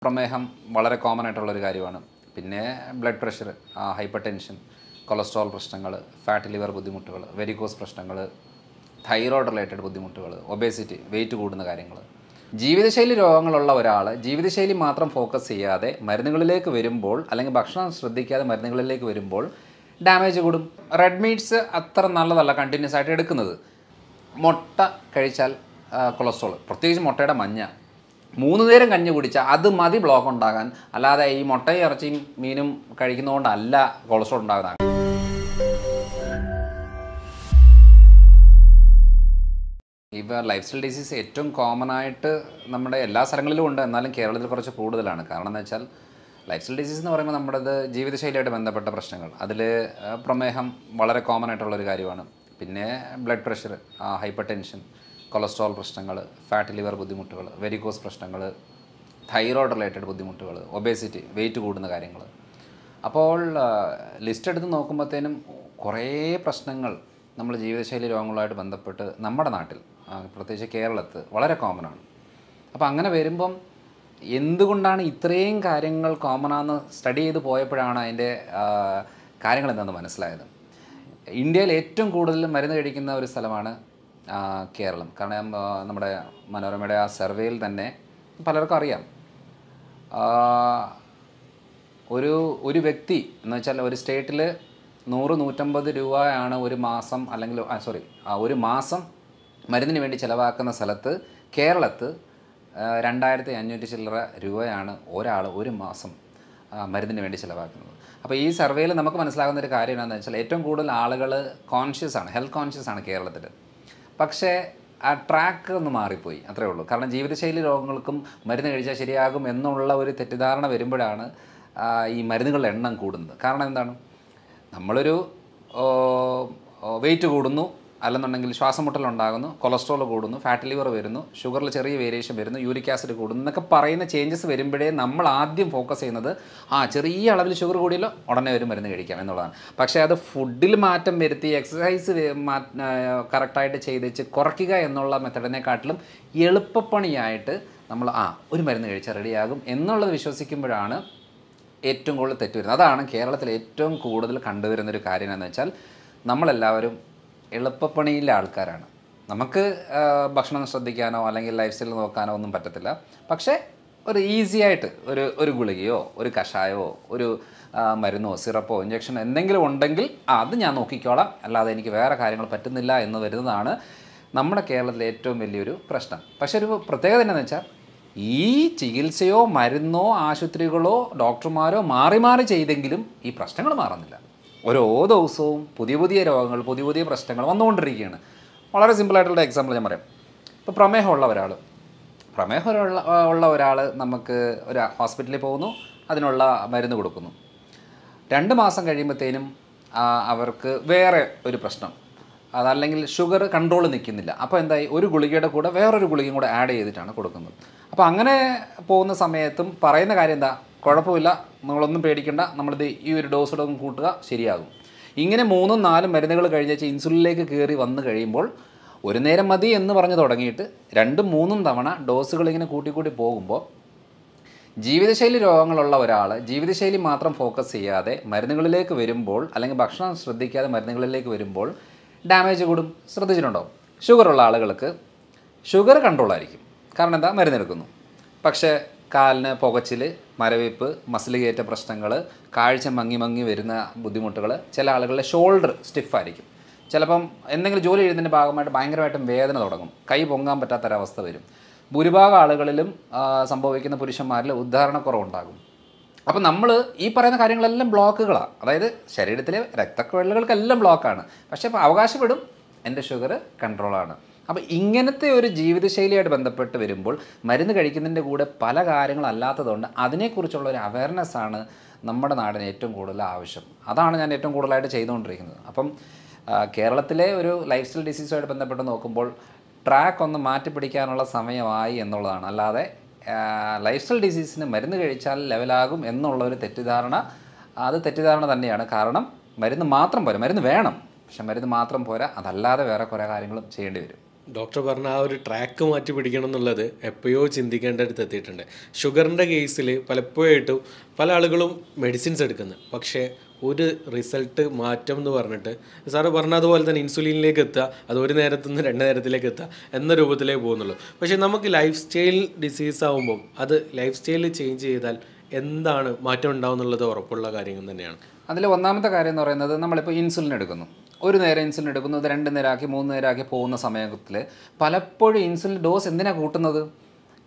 പ്രമേഹം വളരെ കോമൺ ആയിട്ടുള്ളൊരു കാര്യമാണ്. പിന്നെ blood pressure, hyper tension, cholesterol പ്രശ്നങ്ങൾ, ഫാറ്റ് ലിവർ ബുദ്ധിമുട്ടുകൾ, വെരിക്കോസ് പ്രശ്നങ്ങൾ, തൈറോയ്ഡ് റിലേറ്റഡ് ബുദ്ധിമുട്ടുകൾ, ഒബേസിറ്റി, വെയിറ്റ് കൂടുന്ന കാര്യങ്ങൾ. ജീവിതശൈലി രോഗങ്ങളുള്ള ഒരാൾ ജീവിതശൈലി മാത്രം ഫോക്കസ് ചെയ്യാതെ മരുന്നുകളിലേക്ക് വരുമ്പോൾ, അല്ലെങ്കിൽ ഭക്ഷണം ശ്രദ്ധിക്കാതെ മരുന്നുകളിലേക്ക് വരുമ്പോൾ ഡാമേജ് കൂടും. റെഡ് മീറ്റ്സ് അത്ര നല്ലതല്ല കണ്ടിന്യൂസ് ആയിട്ട് എടുക്കുന്നത്. മുട്ട കഴിച്ചാൽ കൊളസ്ട്രോൾ, പ്രത്യേകിച്ച് മുട്ടയുടെ മഞ്ഞ 3 നേരം കഞ്ഞി കുടിച്ചാൽ അത് മതി ബ്ലോക്ക് ഉണ്ടാകാൻ. അല്ലാതെ ഈ മുട്ടയും ഇറച്ചിയും മീനും കഴിക്കുന്നതുകൊണ്ടല്ല കൊളസ്ട്രോൾ ഉണ്ടാകുന്നത്. ഇപ്പോൾ ലൈഫ് സ്റ്റൈൽ ഡിസീസ് ഏറ്റവും കോമൺ ആയിട്ട് നമ്മുടെ എല്ലാ സ്ഥലങ്ങളിലും ഉണ്ട്, എന്നാലും കേരളത്തിൽ കുറച്ച് കൂടുതലാണ്. കാരണം എന്ന് വെച്ചാൽ ലൈഫ് സ്റ്റൈൽ ഡിസീസ് എന്ന് പറയുമ്പോൾ നമ്മുടേത് ജീവിതശൈലിയായിട്ട് ബന്ധപ്പെട്ട പ്രശ്നങ്ങൾ. അതിൽ പ്രമേഹം വളരെ കോമൺ ആയിട്ടുള്ളൊരു കാര്യമാണ്. പിന്നെ blood pressure, hyper tension, cholesterol പ്രശ്നങ്ങൾ, ഫാറ്റ് ലിവർ ബുദ്ധിമുട്ടുകൾ, വെരിക്കോസ് പ്രശ്നങ്ങൾ, തൈറോയ്ഡ് റിലേറ്റഡ് ബുദ്ധിമുട്ടുകൾ, ഒബേസിറ്റി, വെയിറ്റ് കൂടുന്ന കാര്യങ്ങൾ. അപ്പോൾ ലിസ്റ്റ് എടുത്ത് നോക്കുമ്പോഴത്തേനും കുറേ പ്രശ്നങ്ങൾ നമ്മൾ ജീവിതശൈലി രോഗങ്ങളുമായിട്ട് ബന്ധപ്പെട്ട് നമ്മുടെ നാട്ടിൽ, പ്രത്യേകിച്ച് കേരളത്തിൽ വളരെ കോമണാണ്. അപ്പോൾ അങ്ങനെ വരുമ്പം എന്തുകൊണ്ടാണ് ഇത്രയും കാര്യങ്ങൾ കോമണാന്ന് സ്റ്റഡി ചെയ്ത് പോയപ്പോഴാണ് അതിൻ്റെ കാര്യങ്ങൾ എന്താണെന്ന് മനസ്സിലായത്. ഇന്ത്യയിൽ ഏറ്റവും കൂടുതൽ മരുന്ന് കഴിക്കുന്ന ഒരു സ്ഥലമാണ് കേരളം. കാരണം നമ്മുടെ മനോരമയുടെ ആ സർവേയിൽ തന്നെ പലർക്കും അറിയാം, ഒരു വ്യക്തി എന്ന് വെച്ചാൽ ഒരു സ്റ്റേറ്റിൽ 100-150 രൂപയാണ് ഒരു മാസം, അല്ലെങ്കിൽ ഒരു മാസം മരുന്നിന് വേണ്ടി ചിലവാക്കുന്ന സ്ഥലത്ത് കേരളത്തിൽ 2500 ചില്ലറ രൂപയാണ് ഒരാൾ ഒരു മാസം മരുന്നിന് വേണ്ടി ചിലവാക്കുന്നത്. അപ്പോൾ ഈ സർവേയിൽ നമുക്ക് മനസ്സിലാകുന്ന ഒരു കാര്യം എന്താണെന്ന് വെച്ചാൽ ഏറ്റവും കൂടുതൽ ആളുകൾ കോൺഷ്യസ് ആണ്, ഹെൽത്ത് കോൺഷ്യസ് ആണ് കേരളത്തിൽ. പക്ഷേ ആ ട്രാക്ക് ഒന്ന് മാറിപ്പോയി, അത്രേ ഉള്ളൂ. കാരണം ജീവിതശൈലി രോഗങ്ങൾക്കും മരുന്ന് കഴിച്ചാൽ ശരിയാകും എന്നുള്ള ഒരു തെറ്റിദ്ധാരണ വരുമ്പോഴാണ് ഈ മരുന്നുകളുടെ എണ്ണം കൂടുന്നത്. കാരണം എന്താണ്, നമ്മളൊരു വെയിറ്റ് കൂടുന്നു, അല്ലെന്നുണ്ടെങ്കിൽ ശ്വാസം മുട്ടലുണ്ടാകുന്നു, കൊളസ്ട്രോൾ കൂടുന്നു, ഫാറ്റ് ലിവർ വരുന്നു, ഷുഗറിൽ ചെറിയ വേരിയേഷൻ വരുന്നു, യൂറിക് ആസിഡ് കൂടുന്നു എന്നൊക്കെ പറയുന്ന ചേഞ്ചസ് വരുമ്പോഴേ നമ്മൾ ആദ്യം ഫോക്കസ് ചെയ്യുന്നത് ചെറിയ അളവിൽ ഷുഗർ കൂടിയല്ലോ ഉടനെ ഒരു മരുന്ന് കഴിക്കാം എന്നുള്ളതാണ്. പക്ഷേ അത് ഫുഡിൽ മാറ്റം വരുത്തി എക്സസൈസ് കറക്റ്റായിട്ട് ചെയ്തിച്ച് കുറയ്ക്കുക എന്നുള്ള മെത്തഡിനെക്കാട്ടിലും എളുപ്പപ്പണിയായിട്ട് നമ്മൾ ഒരു മരുന്ന് കഴിച്ചാൽ റെഡിയാകും എന്നുള്ളത് വിശ്വസിക്കുമ്പോഴാണ് ഏറ്റവും കൂടുതൽ തെറ്റ് വരുന്നത്. അതാണ് കേരളത്തിൽ ഏറ്റവും കൂടുതൽ കണ്ടുവരുന്നൊരു കാര്യം എന്ന് വെച്ചാൽ നമ്മളെല്ലാവരും എളുപ്പപ്പണിയിലെ ആൾക്കാരാണ്. നമുക്ക് ഭക്ഷണം ശ്രദ്ധിക്കാനോ അല്ലെങ്കിൽ ലൈഫ് സ്റ്റൈൽ നോക്കാനോ ഒന്നും പറ്റത്തില്ല. പക്ഷേ ഒരു ഈസി ആയിട്ട് ഒരു ഗുളികയോ ഒരു കഷായമോ ഒരു മരുന്നോ സിറപ്പോ ഇഞ്ചക്ഷനോ എന്തെങ്കിലും ഉണ്ടെങ്കിൽ അത് ഞാൻ നോക്കിക്കോളാം, അല്ലാതെ എനിക്ക് വേറെ കാര്യങ്ങൾ പറ്റുന്നില്ല എന്ന് വരുന്നതാണ് നമ്മുടെ കേരളത്തിലെ ഏറ്റവും വലിയൊരു പ്രശ്നം. പക്ഷേ ഒരു പ്രത്യേകത എന്താണെന്ന് വെച്ചാൽ ഈ ചികിത്സയോ മരുന്നോ ആശുപത്രികളോ ഡോക്ടർമാരോ മാറി മാറി ചെയ്തെങ്കിലും ഈ പ്രശ്നങ്ങൾ മാറുന്നില്ല. ഓരോ ദിവസവും പുതിയ പുതിയ രോഗങ്ങൾ, പുതിയ പുതിയ പ്രശ്നങ്ങൾ വന്നുകൊണ്ടിരിക്കുകയാണ്. വളരെ സിമ്പിളായിട്ടുള്ള എക്സാമ്പിൾ ഞാൻ പറയാം. ഇപ്പോൾ പ്രമേഹമുള്ള ഒരാൾ നമുക്ക് ഒരു ഹോസ്പിറ്റലിൽ പോകുന്നു, അതിനുള്ള മരുന്ന് കൊടുക്കുന്നു. 2 മാസം കഴിയുമ്പോഴത്തേനും അവർക്ക് വേറെ ഒരു പ്രശ്നം, അതല്ലെങ്കിൽ ഷുഗർ കൺട്രോൾ നിൽക്കുന്നില്ല. അപ്പോൾ എന്തായി, ഒരു ഗുളികയുടെ കൂടെ വേറൊരു ഗുളികയും കൂടെ ആഡ് ചെയ്തിട്ടാണ് കൊടുക്കുന്നത്. അപ്പോൾ അങ്ങനെ പോകുന്ന സമയത്തും പറയുന്ന കാര്യം എന്താ, കുഴപ്പമില്ല, നിങ്ങളൊന്നും പേടിക്കേണ്ട, നമ്മളിത് ഈ ഒരു ഡോസോടെ കൂട്ടുക ശരിയാകും. ഇങ്ങനെ 3-4 മരുന്നുകൾ കഴിഞ്ഞാൽ ഇൻസുലിനിലേക്ക് കയറി വന്നു കഴിയുമ്പോൾ ഒരു നേരം മതി എന്ന് പറഞ്ഞ് തുടങ്ങിയിട്ട് 2-3 തവണ ഡോസുകൾ ഇങ്ങനെ കൂട്ടിക്കൂട്ടി പോകുമ്പോൾ ജീവിതശൈലി രോഗങ്ങളുള്ള ഒരാൾ ജീവിതശൈലി മാത്രം ഫോക്കസ് ചെയ്യാതെ മരുന്നുകളിലേക്ക് വരുമ്പോൾ, അല്ലെങ്കിൽ ഭക്ഷണം ശ്രദ്ധിക്കാതെ മരുന്നുകളിലേക്ക് വരുമ്പോൾ ഡാമേജ് കൂടും. ശ്രദ്ധിച്ചിട്ടുണ്ടോ? ഷുഗറുള്ള ആളുകൾക്ക് ഷുഗർ കൺട്രോളായിരിക്കും, കാരണം എന്താ, മരുന്നെടുക്കുന്നു. പക്ഷേ കാലിന് പുകച്ചിൽ, മരവിപ്പ്, മസിൽ കയറ്റ പ്രശ്നങ്ങൾ, കാഴ്ച മങ്ങി വരുന്ന ബുദ്ധിമുട്ടുകൾ, ചില ആളുകളുടെ ഷോൾഡർ സ്റ്റിഫായിരിക്കും. ചിലപ്പം എന്തെങ്കിലും ജോലി ചെയ്യുന്നതിൻ്റെ ഭാഗമായിട്ട് ഭയങ്കരമായിട്ടും വേദന തുടങ്ങും, കൈ പൊങ്ങാൻ പറ്റാത്തൊരവസ്ഥ വരും. ഭൂരിഭാഗം ആളുകളിലും സംഭവിക്കുന്ന പുരുഷന്മാരിൽ ഉദ്ധാരണക്കുറവുണ്ടാകും. അപ്പം നമ്മൾ ഈ പറയുന്ന കാര്യങ്ങളെല്ലാം ബ്ലോക്കുകളാണ്. അതായത് ശരീരത്തിലെ രക്തക്കുഴലുകൾക്കെല്ലാം ബ്ലോക്കാണ്. പക്ഷേ ഇപ്പോൾ അവകാശപ്പെടും എൻ്റെ ഷുഗർ കൺട്രോളാണ്. അപ്പോൾ ഇങ്ങനത്തെ ഒരു ജീവിതശൈലിയായിട്ട് ബന്ധപ്പെട്ട് വരുമ്പോൾ മരുന്ന് കഴിക്കുന്നതിൻ്റെ കൂടെ പല കാര്യങ്ങളല്ലാത്തതുകൊണ്ട് അതിനെക്കുറിച്ചുള്ള ഒരു അവയർനെസ്സാണ് നമ്മുടെ നാടിന് ഏറ്റവും കൂടുതൽ ആവശ്യം. അതാണ് ഞാൻ ഏറ്റവും കൂടുതലായിട്ട് ചെയ്തുകൊണ്ടിരിക്കുന്നത്. അപ്പം കേരളത്തിലെ ഒരു ലൈഫ് സ്റ്റൈൽ ഡിസീസുമായിട്ട് ബന്ധപ്പെട്ട് നോക്കുമ്പോൾ ട്രാക്ക് ഒന്ന് മാറ്റിപ്പിടിക്കാനുള്ള സമയമായി എന്നുള്ളതാണ്. അല്ലാതെ ലൈഫ് സ്റ്റൈൽ ഡിസീസിന് മരുന്ന് കഴിച്ചാൽ ലെവലാകും എന്നുള്ളൊരു തെറ്റിദ്ധാരണ, അത് തെറ്റിദ്ധാരണ തന്നെയാണ്. കാരണം മരുന്ന് മാത്രം പോരാ, മരുന്ന് വേണം, പക്ഷെ മരുന്ന് മാത്രം പോരാ, അതല്ലാതെ വേറെ കുറേ കാര്യങ്ങളും ചെയ്യേണ്ടി വരും. ഡോക്ടർ പറഞ്ഞ ആ ഒരു ട്രാക്ക് മാറ്റി പിടിക്കണം എന്നുള്ളത് എപ്പോഴോ ചിന്തിക്കേണ്ടടുത്ത് എത്തിയിട്ടുണ്ട്. ഷുഗറിൻ്റെ കേസിൽ പലപ്പോഴായിട്ടും പല ആളുകളും മെഡിസിൻസ് എടുക്കുന്നത്, പക്ഷേ ഒരു റിസൾട്ട് മാറ്റം എന്ന് പറഞ്ഞിട്ട് സാറ് പറഞ്ഞതുപോലെ തന്നെ ഇൻസുലിനിലേക്ക് എത്തുക, അത് ഒരു നേരത്തു നിന്ന് 2 നേരത്തിലേക്ക് എത്തുക എന്ന രൂപത്തിലേക്ക് പോകുന്നുള്ളൂ. പക്ഷേ നമുക്ക് ലൈഫ് സ്റ്റൈൽ ഡിസീസ് ആകുമ്പം അത് ലൈഫ് സ്റ്റൈൽ ചേഞ്ച് ചെയ്താൽ എന്താണ് മാറ്റം ഉണ്ടാവും എന്നുള്ളത് ഉറപ്പുള്ള കാര്യങ്ങൾ തന്നെയാണ്. അതിൽ ഒന്നാമത്തെ കാര്യം എന്ന് പറയുന്നത്, നമ്മളിപ്പോൾ ഇൻസുലിൻ എടുക്കുന്നു, ഒരു നേരം ഇൻസുലിൻ എടുക്കുന്നു, അത് 2 നേരമാക്കി 3 നേരമാക്കി പോകുന്ന സമയത്തിൽ പലപ്പോഴും ഇൻസുലിൻ ഡോസ് എന്തിനാണ് കൂട്ടുന്നത്?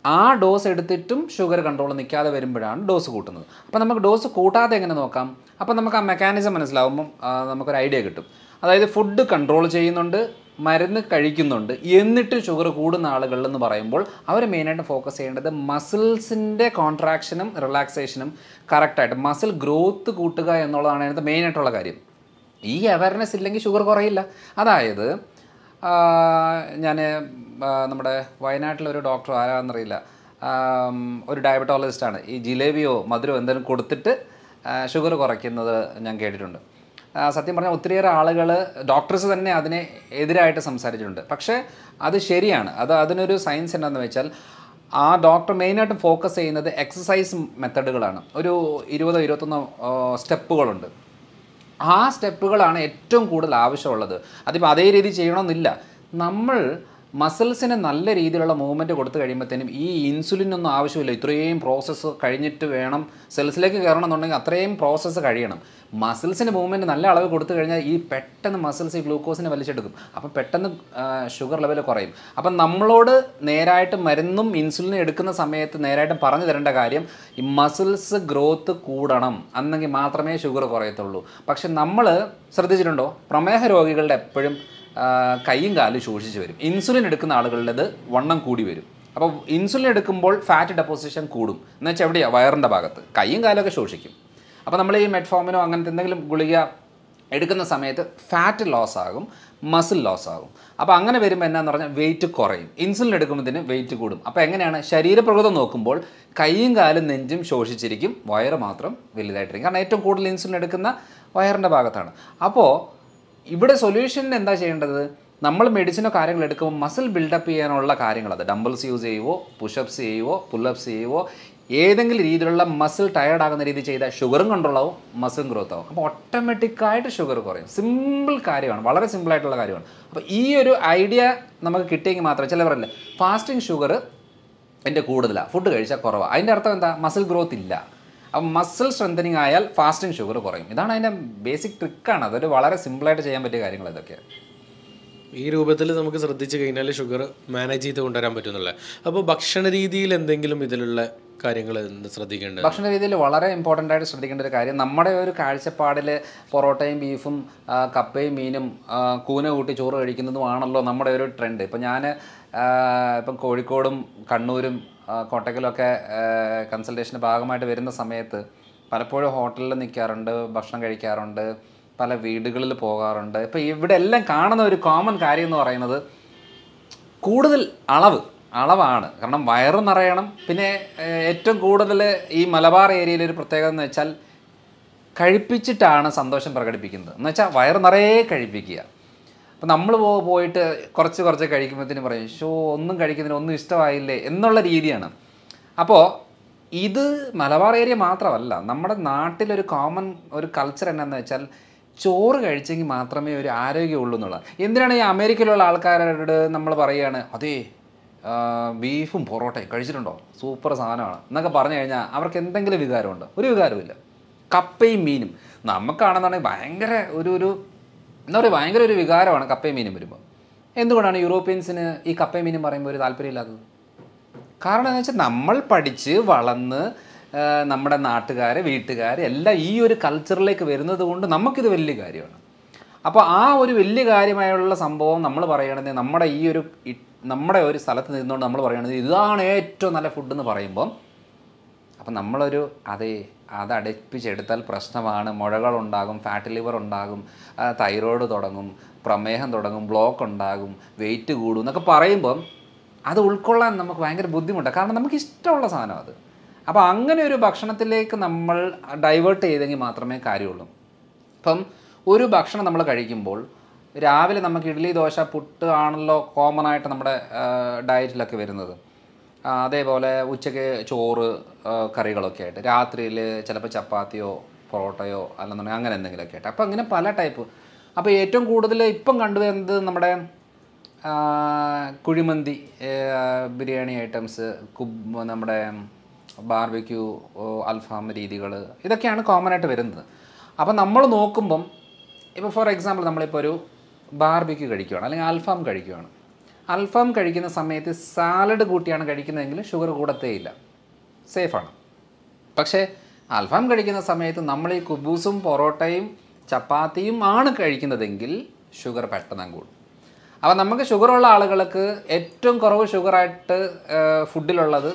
ആ ഡോസ് എടുത്തിട്ടും ഷുഗർ കൺട്രോൾ നിൽക്കാതെ വരുമ്പോഴാണ് ഡോസ് കൂട്ടുന്നത്. അപ്പോൾ നമുക്ക് ഡോസ് കൂട്ടാതെ എങ്ങനെ നോക്കാം? അപ്പോൾ നമുക്ക് ആ മെക്കാനിസം മനസ്സിലാവുമ്പം നമുക്കൊരു ഐഡിയ കിട്ടും. അതായത് ഫുഡ് കൺട്രോൾ ചെയ്യുന്നുണ്ട്, മരുന്ന് കഴിക്കുന്നുണ്ട്, എന്നിട്ട് ഷുഗർ കൂടുന്ന ആളുകളെന്ന് പറയുമ്പോൾ അവർ മെയിനായിട്ട് ഫോക്കസ് ചെയ്യേണ്ടത് മസിൽസിൻ്റെ കോൺട്രാക്ഷനും റിലാക്സേഷനും കറക്റ്റായിട്ട് മസിൽ ഗ്രോത്ത് കൂട്ടുക എന്നുള്ളതാണ് അതിനകത്ത് മെയിനായിട്ടുള്ള കാര്യം. ഈ അവയർനെസ് ഇല്ലെങ്കിൽ ഷുഗർ കുറയില്ല. അതായത് ഞാൻ നമ്മുടെ വയനാട്ടിലൊരു ഡോക്ടർ ആരാണെന്നറിയില്ല, ഒരു ഡയബറ്റോളജിസ്റ്റാണ്, ഈ ജിലേബിയോ മധുരമോ എന്തെങ്കിലും കൊടുത്തിട്ട് ഷുഗർ കുറയ്ക്കുന്നത് ഞാൻ കേട്ടിട്ടുണ്ട്. സത്യം പറഞ്ഞാൽ ഒത്തിരിയേറെ ആളുകൾ, ഡോക്ടേഴ്സ് തന്നെ അതിനെ എതിരായിട്ട് സംസാരിച്ചിട്ടുണ്ട്. പക്ഷേ അത് ശരിയാണ്. അതിനൊരു സയൻസ് എന്താണെന്ന് വെച്ചാൽ, ആ ഡോക്ടർ മെയിനായിട്ട് ഫോക്കസ് ചെയ്യുന്നത് എക്സസൈസ് മെത്തഡുകളാണ്. ഒരു 20-21 സ്റ്റെപ്പുകളുണ്ട്. ആ സ്റ്റെപ്പുകളാണ് ഏറ്റവും കൂടുതൽ ആവശ്യമുള്ളത്. അതിപ്പോൾ അതേ രീതി ചെയ്യണമെന്നില്ല. നമ്മൾ മസിൽസിന് നല്ല രീതിയിലുള്ള മൂവ്മെൻറ്റ് കൊടുത്തു കഴിയുമ്പോഴത്തേനും ഈ ഇൻസുലിനൊന്നും ആവശ്യമില്ല. ഇത്രയും പ്രോസസ്സ് കഴിഞ്ഞിട്ട് വേണം സെൽസിലേക്ക് കയറണം എന്നുണ്ടെങ്കിൽ അത്രയും പ്രോസസ്സ് കഴിയണം. മസിൽസിന് മൂവ്മെൻറ്റ് നല്ല അളവ് കൊടുത്തു കഴിഞ്ഞാൽ ഈ പെട്ടെന്ന് മസിൽസ് ഈ ഗ്ലൂക്കോസിനെ വലിച്ചെടുക്കും. അപ്പം പെട്ടെന്ന് ഷുഗർ ലെവൽ കുറയും. അപ്പം നമ്മളോട് നേരായിട്ട് മരുന്നും ഇൻസുലിനും എടുക്കുന്ന സമയത്ത് നേരായിട്ട് പറഞ്ഞു തരേണ്ട കാര്യം, ഈ മസിൽസ് ഗ്രോത്ത് കൂടണം, എന്നെങ്കിൽ മാത്രമേ ഷുഗർ കുറയത്തുള്ളൂ. പക്ഷെ നമ്മൾ ശ്രദ്ധിച്ചിട്ടുണ്ടോ, പ്രമേഹ രോഗികളുടെ എപ്പോഴും കൈയും കാലും ശോഷിച്ച് വരും. ഇൻസുലിൻ എടുക്കുന്ന ആളുകളുടേത് വണ്ണം കൂടി വരും. അപ്പോൾ ഇൻസുലിൻ എടുക്കുമ്പോൾ ഫാറ്റ് ഡെപ്പോസിഷൻ കൂടും. എന്ന് വെച്ചാൽ എവിടെയാണ്? വയറിൻ്റെ ഭാഗത്ത്. കൈയും കാലമൊക്കെ ശോഷിക്കും. അപ്പോൾ നമ്മൾ ഈ മെറ്റ്ഫോമിനോ അങ്ങനത്തെ എന്തെങ്കിലും ഗുളിക എടുക്കുന്ന സമയത്ത് ഫാറ്റ് ലോസ് ആകും, മസിൽ ലോസ് ആകും. അപ്പോൾ അങ്ങനെ വരുമ്പോൾ എന്നാന്ന് പറഞ്ഞാൽ വെയിറ്റ് കുറയും. ഇൻസുലിൻ എടുക്കുമ്പോഴത്തേന് വെയിറ്റ് കൂടും. അപ്പോൾ എങ്ങനെയാണ്? ശരീരപ്രകൃതം നോക്കുമ്പോൾ കൈയും കാലും നെഞ്ചും ശോഷിച്ചിരിക്കും, വയറ് മാത്രം വലുതായിട്ടിരിക്കും. കാരണം ഏറ്റവും കൂടുതൽ ഇൻസുലിൻ എടുക്കുന്ന വയറിൻ്റെ ഭാഗത്താണ്. അപ്പോൾ ഇവിടെ സൊല്യൂഷൻ എന്താ ചെയ്യേണ്ടത്? നമ്മൾ മെഡിസിനോ കാര്യങ്ങൾ എടുക്കുമ്പോൾ മസിൽ ബിൽഡപ്പ് ചെയ്യാനുള്ള കാര്യങ്ങൾ, അത് ഡംബിൾസ് യൂസ് ചെയ്യുവോ, പുഷപ്സ് ചെയ്യുവോ, പുല്ലപ്സ് ചെയ്യുവോ, ഏതെങ്കിലും രീതിയിലുള്ള മസിൽ ടയേർഡ് ആകുന്ന രീതി ചെയ്താൽ ഷുഗറും കൺട്രോൾ ആവും, മസിലും ഗ്രോത്ത് ആവും. അപ്പോൾ ഓട്ടോമാറ്റിക്കായിട്ട് ഷുഗർ കുറയും. സിമ്പിൾ കാര്യമാണ്, വളരെ സിമ്പിളായിട്ടുള്ള കാര്യമാണ്. അപ്പോൾ ഈ ഒരു ഐഡിയ നമുക്ക് കിട്ടിയെങ്കിൽ മാത്രമേ, ചിലവരല്ലേ ഫാസ്റ്റിംഗ് ഷുഗർ എൻ്റെ കൂടുതലാണ്, ഫുഡ് കഴിച്ചാൽ കുറവാണ്. അതിൻ്റെ അർത്ഥം എന്താ? മസിൽ ഗ്രോത്ത് ഇല്ല. അപ്പം മസിൽ സ്ട്രെങ്തനിങ് ആയാൽ ഫാസ്റ്റിംഗ് ഷുഗർ കുറയും. ഇതാണ് അതിൻ്റെ ബേസിക് ട്രിക്കാണ്. അതൊരു വളരെ സിമ്പിളായിട്ട് ചെയ്യാൻ പറ്റിയ കാര്യങ്ങൾ ഇതൊക്കെയാണ്. ഈ രൂപത്തിൽ നമുക്ക് ശ്രദ്ധിച്ചു കഴിഞ്ഞാൽ ഷുഗർ മാനേജ് ചെയ്ത് കൊണ്ടുവരാൻ പറ്റുന്നുള്ളത്. അപ്പോൾ ഭക്ഷണ രീതിയിൽ എന്തെങ്കിലും ഇതിലുള്ള കാര്യങ്ങൾ ശ്രദ്ധിക്കേണ്ടത്? ഭക്ഷണ രീതിയിൽ വളരെ ഇമ്പോർട്ടൻ്റ് ആയിട്ട് ശ്രദ്ധിക്കേണ്ട ഒരു കാര്യം, നമ്മുടെ ഒരു കാഴ്ചപ്പാടിൽ പൊറോട്ടയും ബീഫും കപ്പയും മീനും കൂന കൂട്ടി ചോറ് കഴിക്കുന്നതുമാണല്ലോ നമ്മുടെ ഒരു ട്രെൻഡ്. ഇപ്പം ഞാൻ ഇപ്പം കോഴിക്കോടും കണ്ണൂരും കോട്ടക്കലൊക്കെ കൺസൾട്ടേഷൻ്റെ ഭാഗമായിട്ട് വരുന്ന സമയത്ത് പലപ്പോഴും ഹോട്ടലിൽ നിൽക്കാറുണ്ട്, ഭക്ഷണം കഴിക്കാറുണ്ട്, പല വീടുകളിൽ പോകാറുണ്ട്. ഇപ്പോൾ ഇവിടെ എല്ലാം കാണുന്ന ഒരു കോമൺ കാര്യം എന്ന് പറയുന്നത് കൂടുതൽ അളവാണ്. കാരണം വയറ് നിറയണം. പിന്നെ ഏറ്റവും കൂടുതൽ ഈ മലബാർ ഏരിയയിലൊരു പ്രത്യേകത എന്ന് വെച്ചാൽ കഴിപ്പിച്ചിട്ടാണ് സന്തോഷം പ്രകടിപ്പിക്കുന്നത്. എന്ന് വെച്ചാൽ വയറ് നിറയെ കഴിപ്പിക്കുക. അപ്പോൾ നമ്മൾ പോയിട്ട് കുറച്ച് കഴിക്കുമ്പോഴത്തേനും പറയും, ഒന്നും കഴിക്കുന്നതിന് ഒന്നും ഇഷ്ടമായില്ലേ എന്നുള്ള രീതിയാണ്. അപ്പോൾ ഇത് മലബാർ ഏരിയ മാത്രമല്ല, നമ്മുടെ നാട്ടിലൊരു കോമൺ ഒരു കൾച്ചർ എന്നാന്ന് വെച്ചാൽ ചോറ് കഴിച്ചെങ്കിൽ മാത്രമേ ഒരു ആരോഗ്യമുള്ളൂ എന്നുള്ളത്. എന്തിനാണ് ഈ അമേരിക്കയിലുള്ള ആൾക്കാരോട് നമ്മൾ പറയുകയാണ്, അതേ ബീഫും പൊറോട്ടയും കഴിച്ചിട്ടുണ്ടോ, സൂപ്പർ സാധനമാണ് എന്നൊക്കെ പറഞ്ഞു കഴിഞ്ഞാൽ അവർക്ക് എന്തെങ്കിലും വികാരമുണ്ടോ? ഒരു വികാരമില്ല. കപ്പയും മീനും നമുക്കാണെന്നുണ്ടെങ്കിൽ ഭയങ്കര എന്താ പറയുക, ഭയങ്കര ഒരു വികാരമാണ് കപ്പയും മീനും വരുമ്പോൾ. എന്തുകൊണ്ടാണ് യൂറോപ്യൻസിന് ഈ കപ്പയും മീനും പറയുമ്പോൾ ഒരു താല്പര്യമില്ലാത്തത്? കാരണം എന്ന് വെച്ചാൽ നമ്മൾ പഠിച്ച് വളർന്ന് നമ്മുടെ നാട്ടുകാർ വീട്ടുകാർ എല്ലാം ഈ ഒരു കൾച്ചറിലേക്ക് വരുന്നത് കൊണ്ട് നമുക്കിത് വലിയ കാര്യമാണ്. അപ്പോൾ ആ ഒരു വലിയ കാര്യമായുള്ള സംഭവം നമ്മൾ പറയുകയാണെങ്കിൽ നമ്മുടെ ഒരു സ്ഥലത്ത് നിന്നുകൊണ്ട് നമ്മൾ പറയുകയാണെങ്കിൽ ഇതാണ് ഏറ്റവും നല്ല ഫുഡെന്ന് പറയുമ്പം, അപ്പം നമ്മളൊരു അത് അടപ്പിച്ചെടുത്താൽ പ്രശ്നമാണ്. മുഴകളുണ്ടാകും, ഫാറ്റ് ലിവർ ഉണ്ടാകും, തൈറോയ്ഡ് തുടങ്ങും, പ്രമേഹം തുടങ്ങും, ബ്ലോക്ക് ഉണ്ടാകും, വെയിറ്റ് കൂടും എന്നൊക്കെ പറയുമ്പം അത് ഉൾക്കൊള്ളാൻ നമുക്ക് ഭയങ്കര ബുദ്ധിമുട്ടാണ്. കാരണം നമുക്ക് ഇഷ്ടമുള്ള സാധനം അത്. അപ്പോൾ അങ്ങനെ ഒരു ഭക്ഷണത്തിലേക്ക് നമ്മൾ ഡൈവേർട്ട് ചെയ്തെങ്കിൽ മാത്രമേ കാര്യമുള്ളൂ. ഇപ്പം ഒരു ഭക്ഷണം നമ്മൾ കഴിക്കുമ്പോൾ രാവിലെ നമുക്ക് ഇഡ്ഡലി ദോശ പുട്ട് ആണല്ലോ കോമൺ ആയിട്ട് നമ്മുടെ ഡയറ്റിലൊക്കെ വരുന്നത്. അതേപോലെ ഉച്ചയ്ക്ക് ചോറ് കറികളൊക്കെ ആയിട്ട്, രാത്രിയിൽ ചിലപ്പോൾ ചപ്പാത്തിയോ പൊറോട്ടയോ അല്ലെന്നുണ്ടെങ്കിൽ അങ്ങനെ എന്തെങ്കിലുമൊക്കെ ആയിട്ട്. അപ്പോൾ അങ്ങനെ പല ടൈപ്പ്. അപ്പോൾ ഏറ്റവും കൂടുതൽ ഇപ്പം കണ്ടുവരുന്നത് നമ്മുടെ കുഴിമന്തി, ബിരിയാണി ഐറ്റംസ്, നമ്മുടെ ബാർബിക്യൂ, അൽഫാം രീതികൾ, ഇതൊക്കെയാണ് കോമൺ ആയിട്ട് വരുന്നത്. അപ്പം നമ്മൾ നോക്കുമ്പം ഇപ്പോൾ ഫോർ എക്സാമ്പിൾ നമ്മളിപ്പോൾ ഒരു ബാർബിക്യൂ കഴിക്കുകയാണ് അല്ലെങ്കിൽ അൽഫാം കഴിക്കുകയാണ്. അൽഫാം കഴിക്കുന്ന സമയത്ത് സാലഡ് കൂട്ടിയാണ് കഴിക്കുന്നതെങ്കിൽ ഷുഗർ കൂടത്തേയില്ല, സേഫാണ്. പക്ഷേ അൽഫാം കഴിക്കുന്ന സമയത്ത് നമ്മൾ ഈ കുബൂസും പൊറോട്ടയും ചപ്പാത്തിയും ആണ് കഴിക്കുന്നതെങ്കിൽ ഷുഗർ പെട്ടെന്ന് കൂടും. അപ്പോൾ നമുക്ക് ഷുഗറുള്ള ആളുകൾക്ക് ഏറ്റവും കുറവ് ഷുഗറായിട്ട് ഫുഡിലുള്ളത്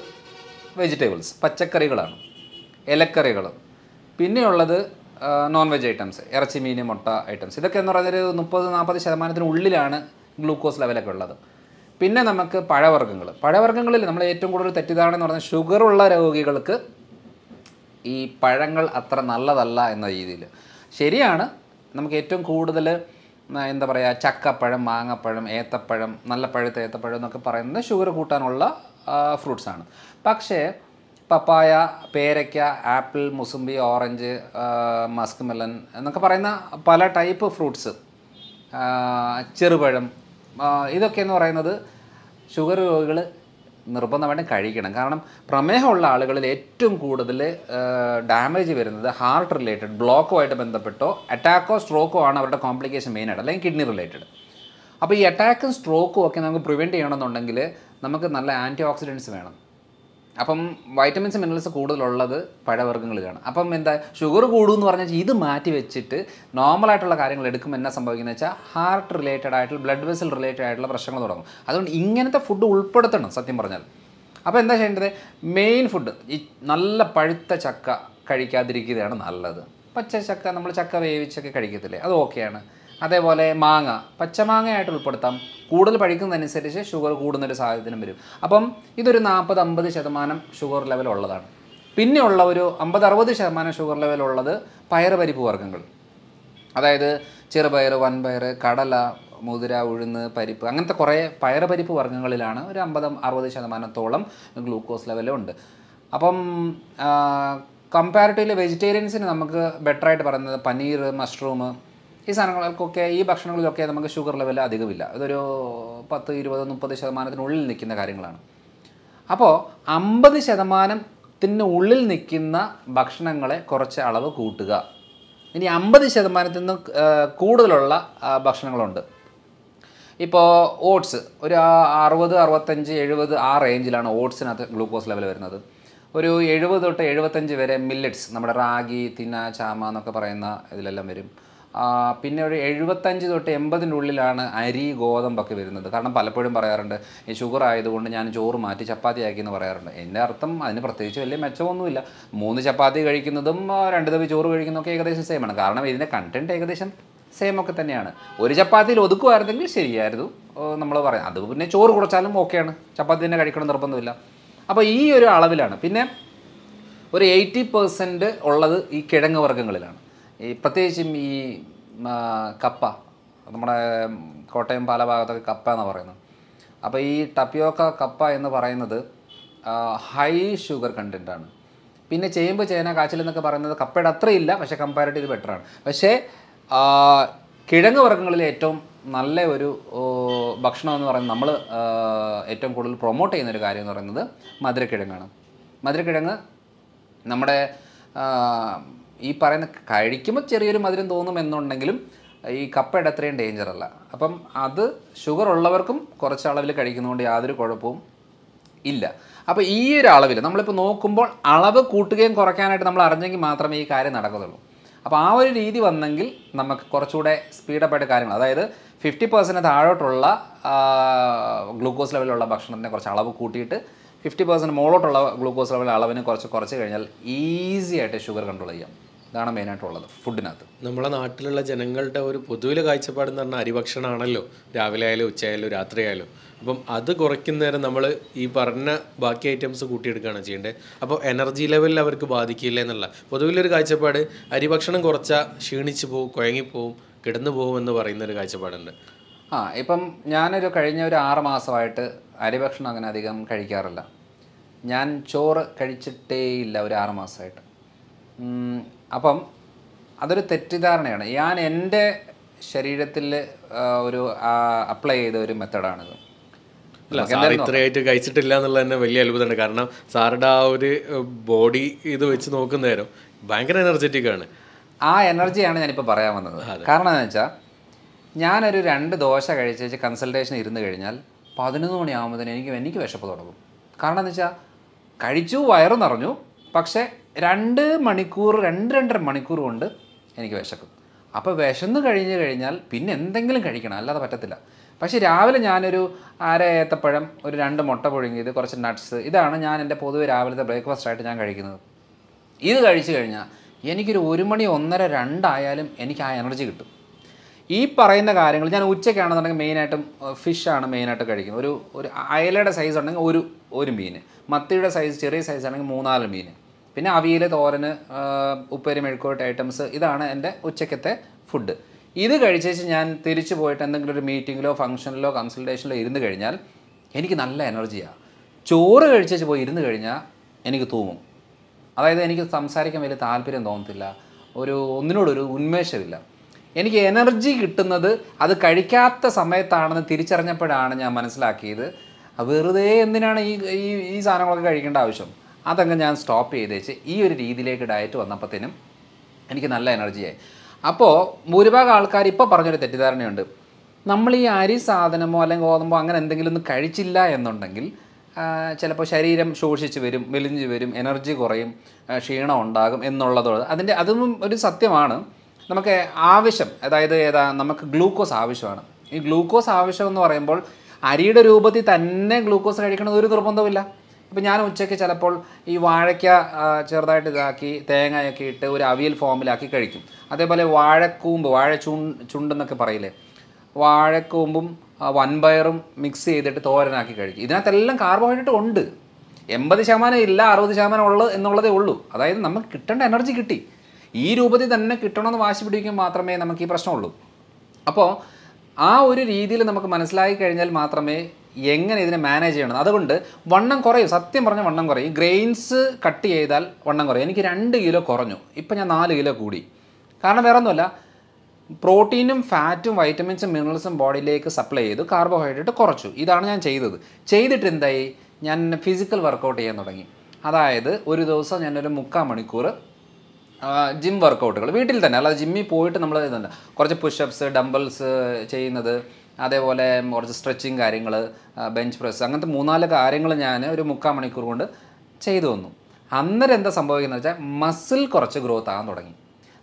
വെജിറ്റബിൾസ്, പച്ചക്കറികളാണ്, ഇലക്കറികൾ. പിന്നെയുള്ളത് നോൺ വെജ് ഐറ്റംസ്, ഇറച്ചി, മീൻ, മുട്ട ഐറ്റംസ്. ഇതൊക്കെ എന്ന് പറയുന്നത് 30-40% ഉള്ളിലാണ് ഗ്ലൂക്കോസ് ലെവലൊക്കെ ഉള്ളത്. പിന്നെ നമുക്ക് പഴവർഗ്ഗങ്ങളിൽ നമ്മൾ ഏറ്റവും കൂടുതൽ തെറ്റിദ്ധാരണ എന്ന് പറഞ്ഞാൽ ഷുഗറുള്ള രോഗികൾക്ക് ഈ പഴങ്ങൾ അത്ര നല്ലതല്ല എന്ന രീതിയിൽ. ശരിയാണ്, നമുക്ക് ഏറ്റവും കൂടുതൽ എന്താ പറയുക, ചക്കപ്പഴം, മാങ്ങപ്പഴം, ഏത്തപ്പഴം, നല്ല പഴുത്ത ഏത്തപ്പഴം എന്നൊക്കെ പറയുന്നത് ഷുഗർ കൂട്ടാനുള്ള ഫ്രൂട്ട്സാണ്. പക്ഷേ പപ്പായ, പേരയ്ക്ക, apple, mosambi, orange, Musk melon എന്നൊക്കെ പറയുന്ന പല ടൈപ്പ് ഫ്രൂട്ട്സ്, ചെറുപഴം, ഇതൊക്കെ എന്ന് പറയുന്നത് ഷുഗർ രോഗികൾ നിർബന്ധമായിട്ടും കഴിക്കണം. കാരണം പ്രമേഹമുള്ള ആളുകളിൽ ഏറ്റവും കൂടുതൽ ഡാമേജ് വരുന്നത് ഹാർട്ട് റിലേറ്റഡ് ബ്ലോക്കുമായിട്ട് ബന്ധപ്പെട്ടോ അറ്റാക്കോ സ്ട്രോക്കോ ആണ് അവരുടെ കോംപ്ലിക്കേഷൻ മെയിനായിട്ട്, അല്ലെങ്കിൽ കിഡ്നി റിലേറ്റഡ്. അപ്പോൾ ഈ അറ്റാക്കും സ്ട്രോക്കും ഒക്കെ നമുക്ക് പ്രിവെൻറ്റ് ചെയ്യണമെന്നുണ്ടെങ്കിൽ നമുക്ക് നല്ല ആൻറ്റി ഓക്സിഡൻസ് വേണം. അപ്പം വൈറ്റമിൻസ് മിനറൽസ് കൂടുതലുള്ളത് പഴവർഗ്ഗങ്ങളിലാണ്. അപ്പം എന്താ ഷുഗർ കൂടുമെന്ന് പറഞ്ഞാൽ ഇത് മാറ്റി വെച്ചിട്ട് നോർമലായിട്ടുള്ള കാര്യങ്ങൾ എടുക്കുമ്പോൾ എന്നാ സംഭവിക്കുന്നത് വെച്ചാൽ ഹാർട്ട് റിലേറ്റഡ് ആയിട്ടുള്ള, ബ്ലഡ് വെസൽ റിലേറ്റഡ് ആയിട്ടുള്ള പ്രശ്നങ്ങൾ തുടങ്ങും. അതുകൊണ്ട് ഇങ്ങനത്തെ ഫുഡ് ഉൾപ്പെടുത്തണം സത്യം പറഞ്ഞാൽ. അപ്പോൾ എന്താ ചെയ്യേണ്ടത്, മെയിൻ ഫുഡ് ഈ നല്ല പഴുത്ത ചക്ക കഴിക്കാതിരിക്കുകയാണ് നല്ലത്. പച്ച ചക്ക, നമ്മൾ ചക്ക വേവിച്ചൊക്കെ കഴിക്കത്തില്ലേ, അത് ഓക്കെയാണ്. അതേപോലെ മാങ്ങ, പച്ചമാങ്ങയായിട്ട് ഉൾപ്പെടുത്താം. കൂടുതൽ പഴിക്കുന്നതനുസരിച്ച് ഷുഗർ കൂടുന്നൊരു സാഹചര്യം വരും. അപ്പം ഇതൊരു 40-50% ഷുഗർ ലെവൽ ഉള്ളതാണ്. പിന്നെയുള്ള ഒരു 50-60% ഷുഗർ ലെവലുള്ളത് പയറുപരിപ്പ് വർഗ്ഗങ്ങൾ, അതായത് ചെറുപയർ, വൻപയർ, കടല, മുതിര, ഉഴുന്ന്, പരിപ്പ്, അങ്ങനത്തെ കുറേ പയറുപരിപ്പ് വർഗ്ഗങ്ങളിലാണ് ഒരു 50-60% ഗ്ലൂക്കോസ് ലെവലുണ്ട്. അപ്പം കമ്പാരിറ്റീവ്ലി വെജിറ്റേറിയൻസിന് നമുക്ക് ബെറ്ററായിട്ട് പറയുന്നത് പനീർ, മഷ്റൂം, ഈ സാധനങ്ങൾക്കൊക്കെ, ഈ ഭക്ഷണങ്ങളിലൊക്കെ നമുക്ക് ഷുഗർ ലെവൽ അധികമില്ല. ഇതൊരു 10-20-30% നിൽക്കുന്ന കാര്യങ്ങളാണ്. അപ്പോൾ 50% ഉള്ളിൽ നിൽക്കുന്ന ഭക്ഷണങ്ങളെ കുറച്ച് അളവ് കൂട്ടുക. ഇനി 50% കൂടുതലുള്ള ഭക്ഷണങ്ങളുണ്ട്. ഇപ്പോൾ ഓട്സ് ഒരു 60, 65, 70 ആ റേഞ്ചിലാണ് ഓട്സിനകത്ത് ഗ്ലൂക്കോസ് ലെവൽ വരുന്നത്. ഒരു 70-75 വരെ മില്ലറ്റ്സ്, നമ്മുടെ റാഗി, തിന, ചാമ എന്നൊക്കെ പറയുന്ന ഇതിലെല്ലാം വരും. പിന്നെ ഒരു 75-80 ഉള്ളിലാണ് അരി, ഗോതമ്പൊക്കെ വരുന്നത്. കാരണം പലപ്പോഴും പറയാറുണ്ട് ഈ ഷുഗർ ആയതുകൊണ്ട് ഞാൻ ചോറ് മാറ്റി ചപ്പാത്തി ആക്കി എന്ന് പറയാറുണ്ട്. എൻ്റെ അർത്ഥം അതിന് പ്രത്യേകിച്ച് വലിയ മെച്ചമൊന്നുമില്ല. 3 ചപ്പാത്തി കഴിക്കുന്നതും 2 തവി ചോറ് കഴിക്കുന്നതൊക്കെ ഏകദേശം സെയിമാണ്. കാരണം ഇതിൻ്റെ കണ്ടൻറ്റ് ഏകദേശം സെയിം ഒക്കെ തന്നെയാണ്. ഒരു ചപ്പാത്തിയിൽ ഒതുക്കുമായിരുന്നെങ്കിൽ ശരിയായിരുന്നു നമ്മൾ പറയാം. അത് പിന്നെ ചോറ് കുറച്ചാലും ഓക്കെയാണ്, ചപ്പാത്തി തന്നെ കഴിക്കണം നിർബന്ധമില്ല. അപ്പോൾ ഈ ഒരു അളവിലാണ്. പിന്നെ ഒരു 80% ഉള്ളത് ഈ കിഴങ്ങ് വർഗ്ഗങ്ങളിലാണ്. ഈ പ്രത്യേകിച്ചും ഈ കപ്പ, നമ്മുടെ കോട്ടയം പാല ഭാഗത്തൊക്കെ കപ്പ എന്ന് പറയുന്നത്. അപ്പോൾ ഈ ടപ്പിയോക്ക കപ്പ എന്ന് പറയുന്നത് ഹൈ ഷുഗർ കണ്ടൻറ്റാണ്. പിന്നെ ചേമ്പ്, ചേന, കാച്ചിൽ എന്നൊക്കെ പറയുന്നത് കപ്പയുടെ അത്രയില്ല, പക്ഷേ കമ്പാരിറ്റീവ് ബെറ്ററാണ്. പക്ഷേ കിഴങ്ങ് വർഗ്ഗങ്ങളിൽ ഏറ്റവും നല്ല ഒരു ഭക്ഷണം എന്ന് പറയുന്നത്, നമ്മൾ ഏറ്റവും കൂടുതൽ പ്രൊമോട്ട് ചെയ്യുന്നൊരു കാര്യം എന്ന് പറയുന്നത് മധുരക്കിഴങ്ങാണ്. മധുരക്കിഴങ്ങ് നമ്മുടെ ഈ പറയുന്ന കഴിക്കുമ്പോൾ ചെറിയൊരു മധുരം തോന്നുമെന്നുണ്ടെങ്കിലും ഈ കപ്പയുടെ അത്രയും ഡേഞ്ചർ അല്ല. അപ്പം അത് ഷുഗർ ഉള്ളവർക്കും കുറച്ച് അളവിൽ കഴിക്കുന്നതുകൊണ്ട് യാതൊരു കുഴപ്പവും ഇല്ല. അപ്പോൾ ഈ ഒരു അളവിൽ നമ്മളിപ്പോൾ നോക്കുമ്പോൾ അളവ് കൂട്ടുകയും കുറയ്ക്കാനായിട്ട് നമ്മൾ അറിഞ്ഞെങ്കിൽ മാത്രമേ ഈ കാര്യം നടക്കത്തുള്ളൂ. അപ്പോൾ ആ ഒരു രീതി വന്നെങ്കിൽ നമുക്ക് കുറച്ചുകൂടെ സ്പീഡപ്പായിട്ട് കാര്യങ്ങൾ, അതായത് 50% താഴോട്ടുള്ള ഗ്ലൂക്കോസ് ലെവലുള്ള ഭക്ഷണത്തിനെ കുറച്ച് അളവ് കൂട്ടിയിട്ട് 50% മുകളിലോട്ടുള്ള ഗ്ലൂക്കോസ് ലെവൽ അളവിന് കുറച്ച് കഴിഞ്ഞാൽ ഈസി ആയിട്ട് ഷുഗർ കൺട്രോൾ ചെയ്യാം. ഇതാണ് മെയിനായിട്ടുള്ളത് ഫുഡിനകത്ത്. നമ്മളെ നാട്ടിലുള്ള ജനങ്ങളുടെ ഒരു പൊതുവിലെ കാഴ്ചപ്പാട് എന്ന് പറഞ്ഞാൽ അരിഭക്ഷണമാണല്ലോ, രാവിലെ ആയാലും ഉച്ചയായാലും രാത്രി ആയാലും. അപ്പം അത് കുറയ്ക്കുന്നേരം നമ്മൾ ഈ പറഞ്ഞ ബാക്കി ഐറ്റംസ് കൂട്ടിയെടുക്കുകയാണ് ചെയ്യേണ്ടത്. അപ്പോൾ എനർജി ലെവലിൽ അവർക്ക് ബാധിക്കില്ല എന്നുള്ള പൊതുവിലൊരു കാഴ്ചപ്പാട്. അരിഭക്ഷണം കുറച്ചാൽ ക്ഷീണിച്ച് പോവും, കുഴങ്ങിപ്പോവും, കിടന്നു പോകുമെന്ന് പറയുന്നൊരു കാഴ്ചപ്പാടുണ്ട്. ഇപ്പം ഞാനൊരു കഴിഞ്ഞ ഒരു 6 മാസമായിട്ട് അരിഭക്ഷണം അങ്ങനെ അധികം കഴിക്കാറില്ല. ഞാൻ ചോറ് കഴിച്ചിട്ടേ ഇല്ല ഒരു 6 മാസമായിട്ട്. അപ്പം അതൊരു തെറ്റിദ്ധാരണയാണ്. ഞാൻ എൻ്റെ ശരീരത്തിൽ ഒരു അപ്ലൈ ചെയ്ത ഒരു മെത്തഡാണിത്. അല്ല, സാർ ഇത്രയായിട്ട് കഴിച്ചിട്ടില്ല എന്നുള്ളത് തന്നെ വലിയ അത്ഭുതമാണ്. കാരണം സാറുടെ ആ ഒരു ബോഡി ഇത് വെച്ച് നോക്കുന്ന നേരം ഭയങ്കര എനർജറ്റിക് ആണ്. ആ എനർജിയാണ് ഞാനിപ്പോൾ പറയാൻ വന്നത്. കാരണം എന്താണെന്ന് വെച്ചാൽ ഞാനൊരു 2 ദോശ കഴിച്ച് കൺസൾട്ടേഷൻ ഇരുന്ന് കഴിഞ്ഞാൽ 11 മണിയാകുമ്പോഴത്തേന് എനിക്ക് വിശപ്പ് തുടങ്ങും. കാരണം എന്ന് വെച്ചാൽ കഴിച്ചു, വയറ് നിറഞ്ഞു, പക്ഷേ 2-2.5 മണിക്കൂർ കൊണ്ട് എനിക്ക് വിശക്കും. അപ്പോൾ വിശന്ന് കഴിഞ്ഞാൽ പിന്നെ എന്തെങ്കിലും കഴിക്കണം, അല്ലാതെ പറ്റത്തില്ല. പക്ഷേ രാവിലെ ഞാനൊരു അര ഏത്തപ്പഴം, ഒരു 2 മുട്ട പുഴുങ്ങിയത്, കുറച്ച് നട്ട്സ്, ഇതാണ് ഞാൻ എൻ്റെ പൊതുവെ രാവിലത്തെ ബ്രേക്ക്ഫാസ്റ്റായിട്ട് ഞാൻ കഴിക്കുന്നത്. ഇത് കഴിച്ചു കഴിഞ്ഞാൽ എനിക്കൊരു 1 മണി 1:30 2 ആയാലും എനിക്ക് ആ എനർജി കിട്ടും. ഈ പറയുന്ന കാര്യങ്ങൾ ഞാൻ ഉച്ചയ്ക്കാണെന്നുണ്ടെങ്കിൽ മെയിനായിട്ടും ഫിഷാണ് മെയിനായിട്ട് കഴിക്കുന്നത്. ഒരു അയലയുടെ സൈസ് ഉണ്ടെങ്കിൽ ഒരു മീൻ, മത്തിയുടെ സൈസ് ചെറിയ സൈസ് ആണെങ്കിൽ 3-4 മീൻ, പിന്നെ അവിയൽ, തോരന്, ഉപ്പേരി, മെഴുക്കോട്ട് ഐറ്റംസ്, ഇതാണ് എൻ്റെ ഉച്ചക്കത്തെ ഫുഡ്. ഇത് കഴിച്ചേച്ച് ഞാൻ തിരിച്ചു പോയിട്ട് എന്തെങ്കിലും ഒരു മീറ്റിങ്ങിലോ ഫംഗ്ഷനിലോ കൺസൾട്ടേഷനിലോ ഇരുന്ന് കഴിഞ്ഞാൽ എനിക്ക് നല്ല എനർജിയാണ്. ചോറ് കഴിച്ചേച്ച് പോയി ഇരുന്ന് കഴിഞ്ഞാൽ എനിക്ക് തൂങ്ങും. അതായത് എനിക്ക് സംസാരിക്കാൻ വലിയ താല്പര്യം തോന്നത്തില്ല, ഒന്നിനോടൊരു ഉന്മേഷമില്ല. എനിക്ക് എനർജി കിട്ടുന്നത് അത് കഴിക്കാത്ത സമയത്താണെന്ന് തിരിച്ചറിഞ്ഞപ്പോഴാണ് ഞാൻ മനസ്സിലാക്കിയത് വെറുതെ എന്തിനാണ് ഈ സാധനങ്ങളൊക്കെ കഴിക്കേണ്ട ആവശ്യം. അതങ്ങ് ഞാൻ സ്റ്റോപ്പ് ചെയ്തേച്ച് ഈ ഒരു രീതിയിലേക്ക് ഡയറ്റ് വന്നപ്പോഴത്തേനും എനിക്ക് നല്ല എനർജിയായി. അപ്പോൾ ഭൂരിഭാഗം ആൾക്കാർ ഇപ്പോൾ പറഞ്ഞൊരു തെറ്റിദ്ധാരണയുണ്ട്, നമ്മൾ ഈ അരി സാധനമോ അല്ലെങ്കിൽ ഗോതമ്പോ അങ്ങനെ എന്തെങ്കിലും ഒന്നും കഴിച്ചില്ല എന്നുണ്ടെങ്കിൽ ചിലപ്പോൾ ശരീരം ശോഷിച്ച് വരും, മെലിഞ്ഞ് വരും, എനർജി കുറയും, ക്ഷീണം ഉണ്ടാകും എന്നുള്ളതോട് അതൊന്നും ഒരു സത്യമാണ്. നമുക്ക് ആവശ്യം, അതായത് നമുക്ക് ഗ്ലൂക്കോസ് ആവശ്യമാണ്. ഈ ഗ്ലൂക്കോസ് ആവശ്യം എന്ന് പറയുമ്പോൾ അരിയുടെ രൂപത്തിൽ തന്നെ ഗ്ലൂക്കോസ് കഴിക്കണമെന്ന് ഒരു നിർബന്ധമില്ല. ഇപ്പം ഞാൻ ഉച്ചയ്ക്ക് ചിലപ്പോൾ ഈ വാഴയ്ക്ക ചെറുതായിട്ട് ഇതാക്കി തേങ്ങയൊക്കെ ഇട്ട് ഒരു അവിയൽ ഫോമിലാക്കി കഴിക്കും. അതേപോലെ വാഴക്കൂമ്പ്, ചുണ്ടെന്നൊക്കെ പറയില്ലേ, വാഴക്കൂമ്പും വൻപയറും മിക്സ് ചെയ്തിട്ട് തോരനാക്കി കഴിക്കും. ഇതിനകത്തെല്ലാം കാർബോഹൈഡ്രേറ്റ് ഉണ്ട്. 80% ഇല്ല, 60% ഉള്ളു എന്നുള്ളതേ ഉള്ളൂ. അതായത് നമുക്ക് കിട്ടേണ്ട എനർജി കിട്ടി. ഈ രൂപത്തിൽ തന്നെ കിട്ടണമെന്ന് വാശി പിടിക്കുമ്പോൾ മാത്രമേ നമുക്ക് ഈ പ്രശ്നമുള്ളൂ. അപ്പോൾ ആ ഒരു രീതിയിൽ നമുക്ക് മനസ്സിലാക്കി കഴിഞ്ഞാൽ മാത്രമേ എങ്ങനെ ഇതിനെ മാനേജ് ചെയ്യണം. അതുകൊണ്ട് വണ്ണം കുറയും, സത്യം പറഞ്ഞാൽ വണ്ണം കുറയും. ഗ്രെയിൻസ് കട്ട് ചെയ്താൽ വണ്ണം കുറയും. എനിക്ക് 2 കിലോ കുറഞ്ഞു, ഇപ്പം ഞാൻ 4 കിലോ കൂടി. കാരണം വേറെ ഒന്നുമല്ല, പ്രോട്ടീനും ഫാറ്റും വൈറ്റമിൻസും മിനറൽസും ബോഡിയിലേക്ക് സപ്ലൈ ചെയ്തു, കാർബോഹൈഡ്രേറ്റ് കുറച്ചു. ഇതാണ് ഞാൻ ചെയ്തിട്ട് എന്തായി, ഞാൻ ഫിസിക്കൽ വർക്കൗട്ട് ചെയ്യാൻ തുടങ്ങി. അതായത് ഒരു ദിവസം ഞാനൊരു 3/4 മണിക്കൂർ ജിം വർക്കൗട്ടുകൾ വീട്ടിൽ തന്നെ, അല്ലാതെ ജിമ്മിൽ പോയിട്ട് നമ്മൾ ഇതുണ്ട്, കുറച്ച് പുഷപ്സ്, ഡംബിൾസ് ചെയ്യുന്നത്, അതേപോലെ കുറച്ച് സ്ട്രെച്ചിങ് കാര്യങ്ങൾ, ബെഞ്ച് പ്രസ്, അങ്ങനത്തെ 3-4 കാര്യങ്ങൾ ഞാൻ ഒരു 3/4 മണിക്കൂർ കൊണ്ട് ചെയ്തു വന്നു. അന്നേരം എന്താ സംഭവിക്കുന്നത് വെച്ചാൽ മസിൽ കുറച്ച് ഗ്രോത്ത് ആകാൻ തുടങ്ങി.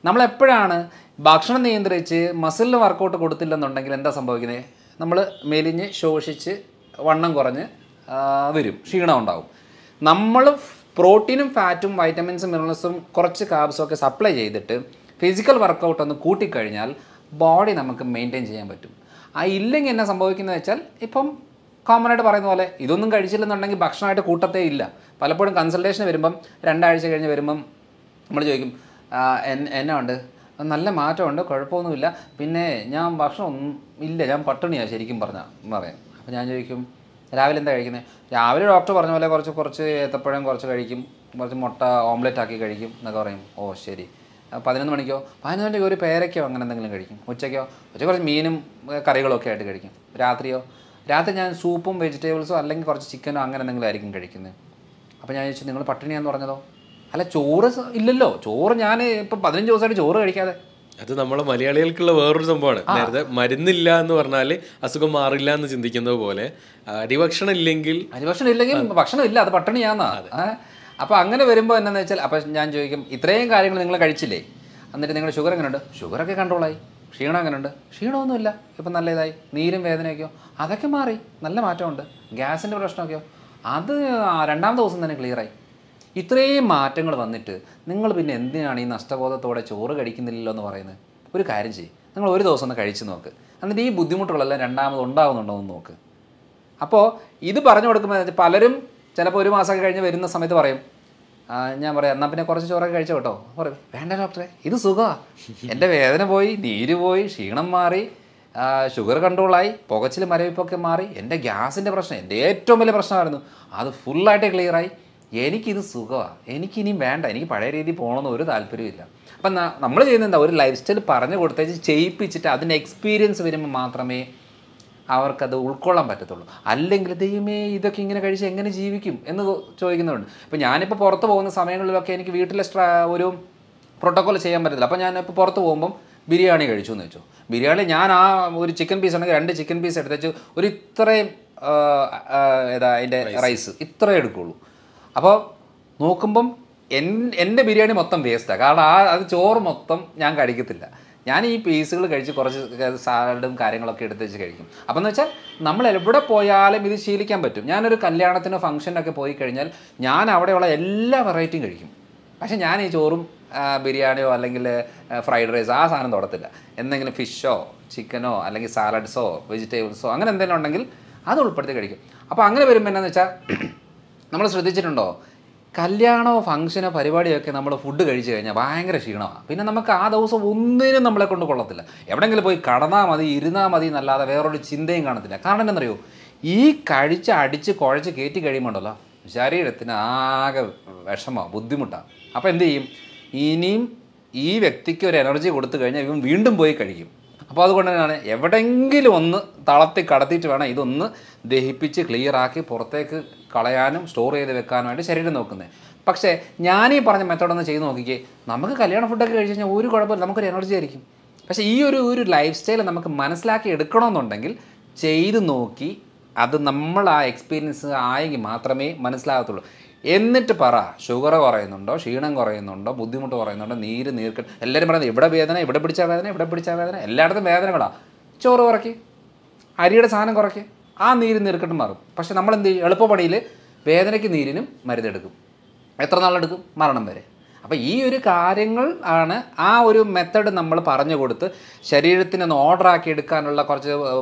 നമ്മളെപ്പോഴാണ് ഭക്ഷണം നിയന്ത്രിച്ച് മസിലിന് വർക്കൗട്ട് കൊടുത്തില്ലെന്നുണ്ടെങ്കിൽ എന്താ സംഭവിക്കുന്നത്, നമ്മൾ മെലിഞ്ഞ് ശോഷിച്ച് വണ്ണം കുറഞ്ഞ് വരും, ക്ഷീണം ഉണ്ടാവും. നമ്മൾ പ്രോട്ടീനും ഫാറ്റും വൈറ്റമിൻസും മിനറൽസും കുറച്ച് കാർബ്സും ഒക്കെ സപ്ലൈ ചെയ്തിട്ട് ഫിസിക്കൽ വർക്കൗട്ട് ഒന്ന് കൂട്ടിക്കഴിഞ്ഞാൽ ബോഡി നമുക്ക് മെയിൻറ്റെയിൻ ചെയ്യാൻ പറ്റും. ഇല്ലെങ്കിൽ എന്നാ സംഭവിക്കുന്നത് വെച്ചാൽ, ഇപ്പം കോമണായിട്ട് പറയുന്ന പോലെ ഇതൊന്നും കഴിച്ചില്ലെന്നുണ്ടെങ്കിൽ ഭക്ഷണമായിട്ട് കൂട്ടത്തേ ഇല്ല. പലപ്പോഴും കൺസൾട്ടേഷൻ വരുമ്പം 2 ആഴ്ച കഴിഞ്ഞ് വരുമ്പം നമ്മൾ ചോദിക്കും, എന്നാ ഉണ്ട്, നല്ല മാറ്റമുണ്ട്, കുഴപ്പമൊന്നുമില്ല, പിന്നെ ഞാൻ ഭക്ഷണം ഒന്നും ഇല്ല, ഞാൻ പട്ടിണിയാണ് ശരിക്കും പറയാം. അപ്പോൾ ഞാൻ ചോദിക്കും, രാവിലെ എന്താ കഴിക്കുന്നത്? രാവിലെ ഡോക്ടർ പറഞ്ഞ പോലെ കുറച്ച് ഏത്തപ്പഴം കുറച്ച് കഴിക്കും, കുറച്ച് മുട്ട ഓംലെറ്റ് ആക്കി കഴിക്കും എന്നൊക്കെ പറയും. ഓ ശരി. 11 മണിക്കോ 11 മണിക്കോ ഒരു പേരയ്ക്കോ അങ്ങനെ എന്തെങ്കിലും കഴിക്കും. ഉച്ചയ്ക്ക് കുറച്ച് മീനും കറികളും ഒക്കെ ആയിട്ട് കഴിക്കും. രാത്രി ഞാൻ സൂപ്പും വെജിറ്റബിൾസോ അല്ലെങ്കിൽ കുറച്ച് ചിക്കനോ അങ്ങനെ എന്തെങ്കിലും ആയിരിക്കും കഴിക്കുന്നത്. അപ്പോൾ ഞാൻ ചോദിച്ചു, നിങ്ങൾ പട്ടിണിയാന്ന് പറഞ്ഞതോ? അല്ല, ചോറ് ഇല്ലല്ലോ, ചോറ് ഞാൻ ഇപ്പം 15 ദിവസമായിട്ട് ചോറ് കഴിക്കാതെ. അത് നമ്മളെ മലയാളികൾക്കുള്ള വേറൊരു സംഭവമാണ്. നേരത്തെ മരുന്നില്ല എന്ന് പറഞ്ഞാൽ അസുഖം മാറില്ല എന്ന് ചിന്തിക്കുന്നത് പോലെ അരിഭക്ഷണം ഇല്ലെങ്കിൽ ഭക്ഷണം ഇല്ല, അത് പട്ടിണിയാന്നാ. അപ്പോൾ അങ്ങനെ വരുമ്പോൾ എന്താണെന്ന് വെച്ചാൽ, അപ്പോൾ ഞാൻ ചോദിക്കും, ഇത്രയും കാര്യങ്ങൾ നിങ്ങൾ കഴിച്ചില്ലേ, എന്നിട്ട് നിങ്ങളുടെ ഷുഗർ എങ്ങനെയുണ്ട്? ഷുഗറൊക്കെ കൺട്രോളായി. ക്ഷീണം എങ്ങനെയുണ്ട്? ക്ഷീണമൊന്നുമില്ല, ഇപ്പം നല്ല ഇതായി. നീരും വേദനയൊക്കെയോ? അതൊക്കെ മാറി, നല്ല മാറ്റമുണ്ട്. ഗ്യാസിൻ്റെ പ്രശ്നമൊക്കെയോ? അത് 2ാമത്തെ ദിവസം തന്നെ ക്ലിയറായി. ഇത്രയും മാറ്റങ്ങൾ വന്നിട്ട് നിങ്ങൾ പിന്നെ എന്തിനാണ് ഈ നഷ്ടബോധത്തോടെ ചോറ് കഴിക്കുന്നില്ലല്ലോ എന്ന് പറയുന്നത്? ഒരു കാര്യം ചെയ്യും, നിങ്ങൾ ഒരു ദിവസം ഒന്ന് കഴിച്ച് നോക്ക്, എന്നിട്ട് ഈ ബുദ്ധിമുട്ടുകളെല്ലാം 2ാമത് ഉണ്ടാകുന്നുണ്ടോ എന്ന് നോക്ക്. അപ്പോൾ ഇത് പറഞ്ഞു കൊടുക്കുമ്പോൾ പലരും ചിലപ്പോൾ 1 മാസമൊക്കെ കഴിഞ്ഞ് വരുന്ന സമയത്ത് പറയും, ഞാൻ പറയാം എന്നാൽ പിന്നെ കുറച്ച് ചോറൊക്കെ കഴിച്ചോ കേട്ടോ. പറയും വേണ്ട ഡോക്ടറെ, ഇത് സുഖമാണ്, എൻ്റെ വേദന പോയി, നീര് പോയി, ക്ഷീണം മാറി, ഷുഗർ കൺട്രോളായി, പുകച്ചിൽ മരവിപ്പൊക്കെ മാറി, എൻ്റെ ഗ്യാസിൻ്റെ പ്രശ്നം എൻ്റെ ഏറ്റവും വലിയ പ്രശ്നമായിരുന്നു, അത് ഫുള്ളായിട്ട് ക്ലിയറായി, എനിക്കിത് സുഖമാണ്, എനിക്കിനിയും വേണ്ട, എനിക്ക് പഴയ രീതിയിൽ പോകണമെന്ന് ഒരു താല്പര്യമില്ല. അപ്പം നമ്മൾ ചെയ്യുന്നത് എന്താ, ഒരു ലൈഫ് സ്റ്റൈൽ പറഞ്ഞു കൊടുത്തേച്ച് ചെയ്യിപ്പിച്ചിട്ട് അതിൻ്റെ എക്സ്പീരിയൻസ് വരുമ്പോൾ മാത്രമേ അവർക്കത് ഉൾക്കൊള്ളാൻ പറ്റത്തുള്ളൂ. അല്ലെങ്കിൽ ദൈവമേ ഇതൊക്കെ ഇങ്ങനെ കഴിച്ച് എങ്ങനെ ജീവിക്കും എന്ന് ചോദിക്കുന്നുണ്ട്. ഇപ്പം ഞാനിപ്പോൾ പുറത്ത് പോകുന്ന സമയങ്ങളിലൊക്കെ എനിക്ക് വീട്ടിലെ ഒരു പ്രോട്ടോക്കോൾ ചെയ്യാൻ പറ്റത്തില്ല. അപ്പോൾ ഞാനിപ്പോൾ പുറത്ത് പോകുമ്പം ബിരിയാണി കഴിച്ചു എന്ന് വെച്ചു. ബിരിയാണി ഞാൻ ആ ഒരു ചിക്കൻ പീസ് ഉണ്ടെങ്കിൽ 2 ചിക്കൻ പീസ് എടുത്തേച്ച് ഒരു ഇത്രയും അതിൻ്റെ റൈസ് ഇത്രയും എടുക്കുകയുള്ളൂ. അപ്പോൾ നോക്കുമ്പം എൻ്റെ ബിരിയാണി മൊത്തം വേസ്റ്റാണ്. കാരണം അത് ചോറ് മൊത്തം ഞാൻ കഴിക്കത്തില്ല. ഞാൻ ഈ പീസുകൾ കഴിച്ച് കുറച്ച് സാലഡും കാര്യങ്ങളൊക്കെ എടുത്ത് വെച്ച് കഴിക്കും. അപ്പം എന്ന് വെച്ചാൽ നമ്മൾ എവിടെ പോയാലും ഇത് ശീലിക്കാൻ പറ്റും. ഞാനൊരു കല്യാണത്തിനോ ഫംഗ്ഷനൊക്കെ പോയി കഴിഞ്ഞാൽ ഞാൻ അവിടെയുള്ള എല്ലാ വെറൈറ്റിയും കഴിക്കും. പക്ഷേ ഞാൻ ഈ ചോറും ബിരിയാണിയോ അല്ലെങ്കിൽ ഫ്രൈഡ് റൈസ് ആ സാധനം തൊടത്തില്ല. എന്തെങ്കിലും ഫിഷോ ചിക്കനോ അല്ലെങ്കിൽ സാലഡ്സോ വെജിറ്റബിൾസോ അങ്ങനെ എന്തെങ്കിലും ഉണ്ടെങ്കിൽ അത് ഉൾപ്പെടുത്തി കഴിക്കും. അപ്പോൾ അങ്ങനെ വരുമ്പോൾ എന്നാന്ന് വെച്ചാൽ നമ്മൾ ശ്രദ്ധിച്ചിട്ടുണ്ടോ, കല്യാണമോ ഫംഗ്ഷനോ പരിപാടിയൊക്കെ നമ്മൾ ഫുഡ് കഴിച്ച് കഴിഞ്ഞാൽ ഭയങ്കര ക്ഷീണമാണ്. പിന്നെ നമുക്ക് ആ ദിവസം ഒന്നിനും നമ്മളെ കൊണ്ട് കൊള്ളത്തില്ല. എവിടെയെങ്കിലും പോയി കടന്നാൽ മതി, ഇരുന്നാൽ മതി എന്നല്ലാതെ വേറൊരു ചിന്തയും കാണത്തില്ല. കാരണം എന്താണെന്നറിയോ, ഈ കഴിച്ച് അടിച്ച് കുഴച്ച് കയറ്റി കഴിയുമ്പോണ്ടല്ലോ ശരീരത്തിന് ആകെ വിഷമമാണ്, ബുദ്ധിമുട്ടാണ്. അപ്പോൾ എന്ത് ചെയ്യും, ഇനിയും ഈ വ്യക്തിക്ക് ഒരു എനർജി കൊടുത്തു കഴിഞ്ഞാൽ ഇവൻ വീണ്ടും പോയി കഴിക്കും. അപ്പോൾ അതുകൊണ്ട് തന്നെയാണ് എവിടെയെങ്കിലും ഒന്ന് തളർത്തി കടത്തിയിട്ട് വേണം ഇതൊന്ന് ദഹിപ്പിച്ച് ക്ലിയറാക്കി പുറത്തേക്ക് കളയാനും സ്റ്റോർ ചെയ്ത് വെക്കാനുമായിട്ട് ശരീരം നോക്കുന്നത്. പക്ഷേ ഞാനീ പറഞ്ഞ മെത്തേഡൊന്ന് ചെയ്ത് നോക്കിക്കേ, നമുക്ക് കല്യാണ ഫുഡൊക്കെ കഴിച്ച് കഴിഞ്ഞാൽ ഒരു കുഴപ്പമില്ല, നമുക്കൊരു എനർജി ആയിരിക്കും. പക്ഷേ ഈ ഒരു ലൈഫ് സ്റ്റൈൽ നമുക്ക് മനസ്സിലാക്കി എടുക്കണമെന്നുണ്ടെങ്കിൽ ചെയ്ത് നോക്കി അത് നമ്മൾ ആ എക്സ്പീരിയൻസ് ആയെങ്കിൽ മാത്രമേ മനസ്സിലാകത്തുള്ളൂ. എന്നിട്ട് പറ, ഷുഗർ കുറയുന്നുണ്ടോ, ക്ഷീണം കുറയുന്നുണ്ടോ, ബുദ്ധിമുട്ട് കുറയുന്നുണ്ടോ, നീർക്കെട്ട്, എല്ലാവരും പറയുന്നത് ഇവിടെ വേദന, ഇവിടെ പിടിച്ചാൽ വേദന, ഇവിടെ പിടിച്ചാൽ വേദന, എല്ലായിടത്തും വേദനകളാണ്. ചോറ് കുറയ്ക്ക്, അരിയുടെ സാധനം കുറയ്ക്ക്, ആ നീർക്കെട്ടും മാറും. പക്ഷെ നമ്മൾ എന്ത് ചെയ്യും, എളുപ്പപ്പണിയിൽ വേദനയ്ക്ക് നീരിനും മരുന്നെടുക്കും. എത്ര നാളെടുക്കും, മരണം വരെ. അപ്പോൾ ഈ ഒരു കാര്യങ്ങൾ ആണ് ആ ഒരു മെത്തഡ് നമ്മൾ പറഞ്ഞു കൊടുത്ത് ശരീരത്തിനൊന്ന് ഓർഡറാക്കി എടുക്കാനുള്ള കുറച്ച്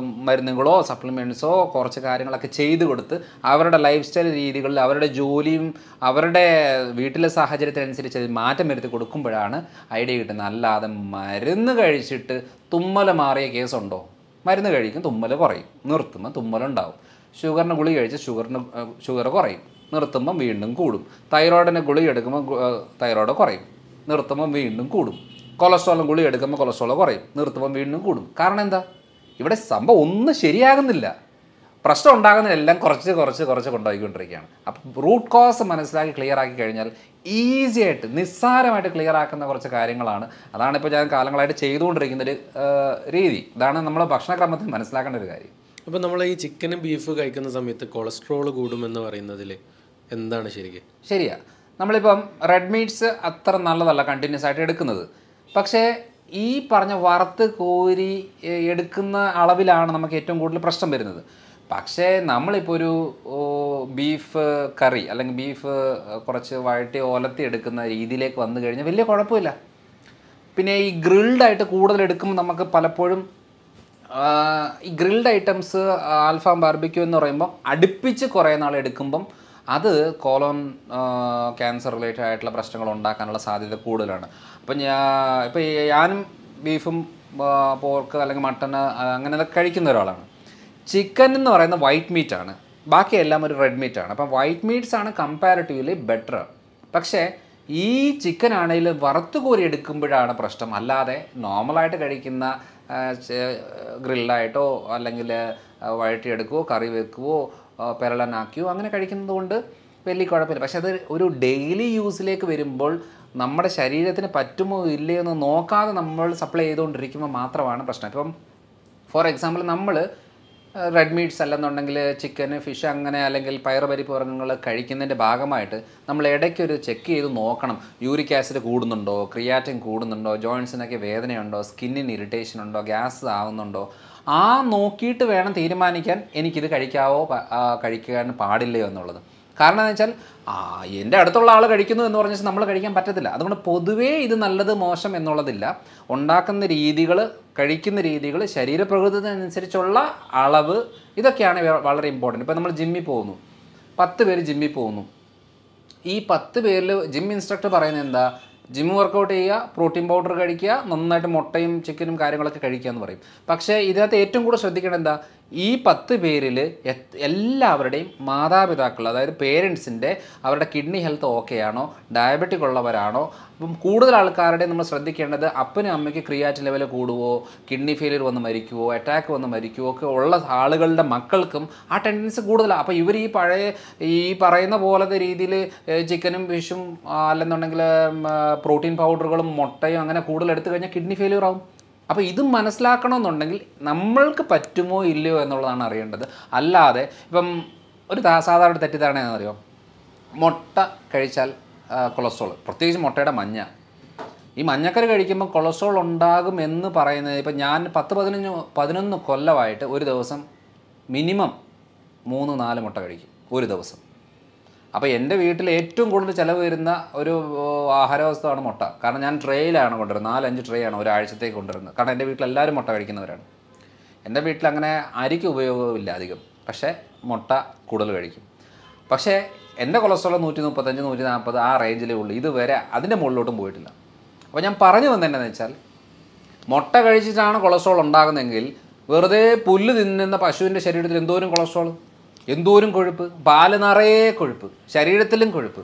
മരുന്നുകളോ സപ്ലിമെൻറ്റ്സോ കുറച്ച് കാര്യങ്ങളൊക്കെ ചെയ്ത് കൊടുത്ത് അവരുടെ ലൈഫ് സ്റ്റൈൽ രീതികളിൽ അവരുടെ ജോലിയും അവരുടെ വീട്ടിലെ സാഹചര്യത്തിനനുസരിച്ച് മാറ്റം വരുത്തി കൊടുക്കുമ്പോഴാണ് ഐഡിയ കിട്ടുന്നത്. അല്ലാതെ മരുന്ന് കഴിച്ചിട്ട് തുമ്മൽ മാറിയ കേസുണ്ടോ, മരുന്ന് കഴിക്കും തുമ്മൽ കുറയും, നിർത്തുമ്പോൾ തുമ്മലുണ്ടാവും. ഷുഗറിന് ഗുളിക കഴിച്ച് ഷുഗർ കുറയും, നിർത്തുമ്പം വീണ്ടും കൂടും. തൈറോയിഡിന് ഗുളിക എടുക്കുമ്പോൾ തൈറോയിഡ് കുറയും, നിർത്തുമ്പം വീണ്ടും കൂടും. കൊളസ്ട്രോളും ഗുളിക എടുക്കുമ്പോൾ കൊളസ്ട്രോൾ കുറയും, നിർത്തുമ്പം വീണ്ടും കൂടും. കാരണം എന്താ, ഇവിടെ സംഭവം ഒന്നും ശരിയാകുന്നില്ല. പ്രശ്നം ഉണ്ടാകുന്നതെല്ലാം കുറച്ച് കൊണ്ടുപോയിക്കൊണ്ടിരിക്കുകയാണ്. അപ്പം റൂട്ട് കോസ് മനസ്സിലാക്കി ക്ലിയർ ആക്കി കഴിഞ്ഞാൽ ഈസി ആയിട്ട് നിസ്സാരമായിട്ട് ക്ലിയർ ആക്കുന്ന കുറച്ച് കാര്യങ്ങളാണ്. അതാണിപ്പോൾ ഞാൻ കാലങ്ങളായിട്ട് ചെയ്തുകൊണ്ടിരിക്കുന്നൊരു രീതി. ഇതാണ് നമ്മൾ ഭക്ഷണക്രമത്തിൽ മനസ്സിലാക്കേണ്ട ഒരു കാര്യം. അപ്പോൾ നമ്മൾ ഈ ചിക്കനും ബീഫ് കഴിക്കുന്ന സമയത്ത് കൊളസ്ട്രോൾ കൂടുമെന്ന് പറയുന്നതിൽ എന്താണ് ശരിക്കും? ശരിയാ, നമ്മളിപ്പം റെഡ് മീറ്റ്സ് അത്ര നല്ലതല്ല കണ്ടിന്യൂസ് ആയിട്ട് എടുക്കുന്നത്. പക്ഷേ ഈ പറഞ്ഞ വറുത്ത് കോരി എടുക്കുന്ന അളവിലാണ് നമുക്ക് ഏറ്റവും കൂടുതൽ പ്രശ്നം വരുന്നത്. പക്ഷേ നമ്മളിപ്പോൾ ഒരു ബീഫ് കറി അല്ലെങ്കിൽ ബീഫ് കുറച്ച് വഴറ്റി ഒലത്തി എടുക്കുന്ന രീതിയിലേക്ക് വന്നു കഴിഞ്ഞാൽ വലിയ കുഴപ്പമില്ല. പിന്നെ ഈ ഗ്രിൽഡായിട്ട് കൂടുതൽ എടുക്കുമ്പോൾ നമുക്ക് പലപ്പോഴും ഈ ഗ്രിൽഡ് ഐറ്റംസ് ആൽഫാം ബാർബിക്യൂ എന്ന് പറയുമ്പോൾ അടുപ്പിച്ച് കുറേ നാൾ എടുക്കുമ്പം അത് കോളോൺ ക്യാൻസർ റിലേറ്റഡ് ആയിട്ടുള്ള പ്രശ്നങ്ങൾ ഉണ്ടാക്കാനുള്ള സാധ്യത കൂടുതലാണ്. അപ്പം ഞാനും ബീഫും പോർക്ക് അല്ലെങ്കിൽ മട്ടൺ അങ്ങനെ കഴിക്കുന്ന ഒരാളാണ്. ചിക്കൻ എന്ന് പറയുന്നത് വൈറ്റ് മീറ്റാണ്, ബാക്കിയെല്ലാം ഒരു റെഡ് മീറ്റാണ്. അപ്പം വൈറ്റ് മീറ്റ്സ് ആണ് കമ്പാരിറ്റീവ്ലി ബെറ്റർ. പക്ഷേ ഈ ചിക്കൻ ആണെങ്കിൽ വറുത്ത് കോരി എടുക്കുമ്പോഴാണ് പ്രശ്നം. അല്ലാതെ നോർമലായിട്ട് കഴിക്കുന്ന ഗ്രില്ലായിട്ടോ അല്ലെങ്കിൽ വഴറ്റിയെടുക്കുകയോ കറി വെക്കുകയോ പെരളനാക്കുകയോ അങ്ങനെ കഴിക്കുന്നത് കൊണ്ട് വലിയ കുഴപ്പമില്ല. പക്ഷെ അത് ഒരു ഡെയിലി യൂസിലേക്ക് വരുമ്പോൾ നമ്മുടെ ശരീരത്തിന് പറ്റുമോ ഇല്ലയോ എന്ന് നോക്കാതെ നമ്മൾ സപ്ലൈ ചെയ്തുകൊണ്ടിരിക്കുമ്പോൾ മാത്രമാണ് പ്രശ്നം. ഇപ്പം ഫോർ എക്സാമ്പിൾ നമ്മൾ റെഡ് മീറ്റ്സ് അല്ലെന്നുണ്ടെങ്കിൽ ചിക്കന് ഫിഷ് അങ്ങനെ അല്ലെങ്കിൽ പയറുപരിപ്പ് വർഗ്ഗങ്ങൾ കഴിക്കുന്നതിൻ്റെ ഭാഗമായിട്ട് നമ്മൾ ഇടയ്ക്കൊരു ചെക്ക് ചെയ്ത് നോക്കണം. യൂറിക് ആസിഡ് കൂടുന്നുണ്ടോ, ക്രിയാറ്റിൻ കൂടുന്നുണ്ടോ, ജോയിൻസിനൊക്കെ വേദനയുണ്ടോ, സ്കിന്നിന് ഇറിറ്റേഷൻ ഉണ്ടോ, ഗ്യാസ് ആവുന്നുണ്ടോ, ആ നോക്കിയിട്ട് വേണം തീരുമാനിക്കാൻ എനിക്കിത് കഴിക്കാവോ കഴിക്കാൻ പാടില്ലയോ എന്നുള്ളത്. കാരണം എന്ന് വെച്ചാൽ എൻ്റെ അടുത്തുള്ള ആൾ കഴിക്കുന്നു എന്ന് പറഞ്ഞാൽ നമ്മൾ കഴിക്കാൻ പറ്റത്തില്ല. അതുകൊണ്ട് പൊതുവേ ഇത് നല്ലത് മോശം എന്നുള്ളതില്ല. ഉണ്ടാക്കുന്ന രീതികൾ, കഴിക്കുന്ന രീതികൾ, ശരീരപ്രകൃതത്തിനനുസരിച്ചുള്ള അളവ്, ഇതൊക്കെയാണ് വളരെ ഇമ്പോർട്ടൻറ്റ്. ഇപ്പോൾ നമ്മൾ ജിമ്മിൽ പോകുന്നു, 10 പേര് ജിമ്മിൽ പോകുന്നു, ഈ 10 പേരിൽ ജിം ഇൻസ്ട്രക്ടർ പറയുന്നത് എന്താ? ജിം വർക്കൗട്ട് ചെയ്യുക, പ്രോട്ടീൻ പൗഡർ കഴിക്കുക, നന്നായിട്ട് മുട്ടയും ചിക്കനും കാര്യങ്ങളൊക്കെ കഴിക്കുക എന്ന് പറയും. പക്ഷേ ഇതിനകത്ത് ഏറ്റവും കൂടുതൽ ശ്രദ്ധിക്കേണ്ടത് എന്താ? ഈ 10 പേരിൽ എല്ലാവരുടെയും മാതാപിതാക്കൾ, അതായത് പേരൻസിൻ്റെ അവരുടെ കിഡ്നി ഹെൽത്ത് ഓക്കെ ആണോ, ഡയബറ്റിക് ഉള്ളവരാണോ? അപ്പം കൂടുതൽ ആൾക്കാരുടെ നമ്മൾ ശ്രദ്ധിക്കേണ്ടത് അപ്പനും അമ്മയ്ക്ക് ക്രിയാറ്റിൻ ലെവൽ കൂടുവോ, കിഡ്നി ഫെയിലിയർ വന്ന് മരിക്കുവോ, അറ്റാക്ക് വന്ന് മരിക്കുവോ ഒക്കെ ഉള്ള ആളുകളുടെ മക്കൾക്കും ആ ടെൻഡൻസി കൂടുതലാണ്. അപ്പോൾ ഇവർ ഈ പറയുന്ന പോലത്തെ രീതിയിൽ ചിക്കനും ഫിഷും അല്ലെന്നുണ്ടെങ്കിൽ പ്രോട്ടീൻ പൗഡറുകളും മുട്ടയും അങ്ങനെ കൂടുതൽ എടുത്തു കഴിഞ്ഞാൽ കിഡ്നി ഫെയിലിയർ ആവും. അപ്പോൾ ഇത് മനസ്സിലാക്കണമെന്നുണ്ടെങ്കിൽ നമ്മൾക്ക് പറ്റുമോ ഇല്ലയോ എന്നുള്ളതാണ് അറിയേണ്ടത്. അല്ലാതെ ഇപ്പം ഒരു സാധാരണ തെറ്റിദ്ധാരണ എന്നറിയോ, മുട്ട കഴിച്ചാൽ കൊളസ്ട്രോൾ, പ്രത്യേകിച്ച് മുട്ടയുടെ മഞ്ഞ, ഈ മഞ്ഞക്കറി കഴിക്കുമ്പോൾ കൊളസ്ട്രോൾ ഉണ്ടാകും എന്ന് പറയുന്നത്, ഇപ്പം ഞാൻ 10-11 കൊല്ലമായിട്ട് ഒരു ദിവസം മിനിമം 3-4 മുട്ട കഴിക്കും ഒരു ദിവസം. അപ്പോൾ എൻ്റെ വീട്ടിൽ ഏറ്റവും കൂടുതൽ ചിലവ് വരുന്ന ഒരു ആഹാരവസ്ഥയാണ് മുട്ട. കാരണം ഞാൻ ട്രേയിലാണ് കൊണ്ടുവരുന്നത്, 4-5 ട്രേ ആണ് ഒരാഴ്ചത്തേക്ക് കൊണ്ടുവരുന്നത്. കാരണം എൻ്റെ വീട്ടിൽ എല്ലാവരും മുട്ട കഴിക്കുന്നവരാണ്. എൻ്റെ വീട്ടിൽ അങ്ങനെ അരിക്ക് ഉപയോഗമില്ല അധികം, പക്ഷേ മുട്ട കൂടുതൽ കഴിക്കും. പക്ഷേ എൻ്റെ കൊളസ്ട്രോൾ 135-140 ആ റേഞ്ചിലേ ഉള്ളൂ. ഇതുവരെ അതിൻ്റെ മുകളിലോട്ടും പോയിട്ടില്ല. അപ്പോൾ ഞാൻ പറഞ്ഞു വന്നതെന്നു വെച്ചാൽ, മുട്ട കഴിച്ചിട്ടാണ് കൊളസ്ട്രോൾ ഉണ്ടാകുന്നതെങ്കിൽ വെറുതെ പുല്ല് തിന്നുന്ന പശുവിൻ്റെ ശരീരത്തിൽ എന്തോരം കൊളസ്ട്രോൾ, എന്തോരം കൊഴുപ്പ്, പാല് നിറയെ കൊഴുപ്പ്, ശരീരത്തിലും കൊഴുപ്പ്.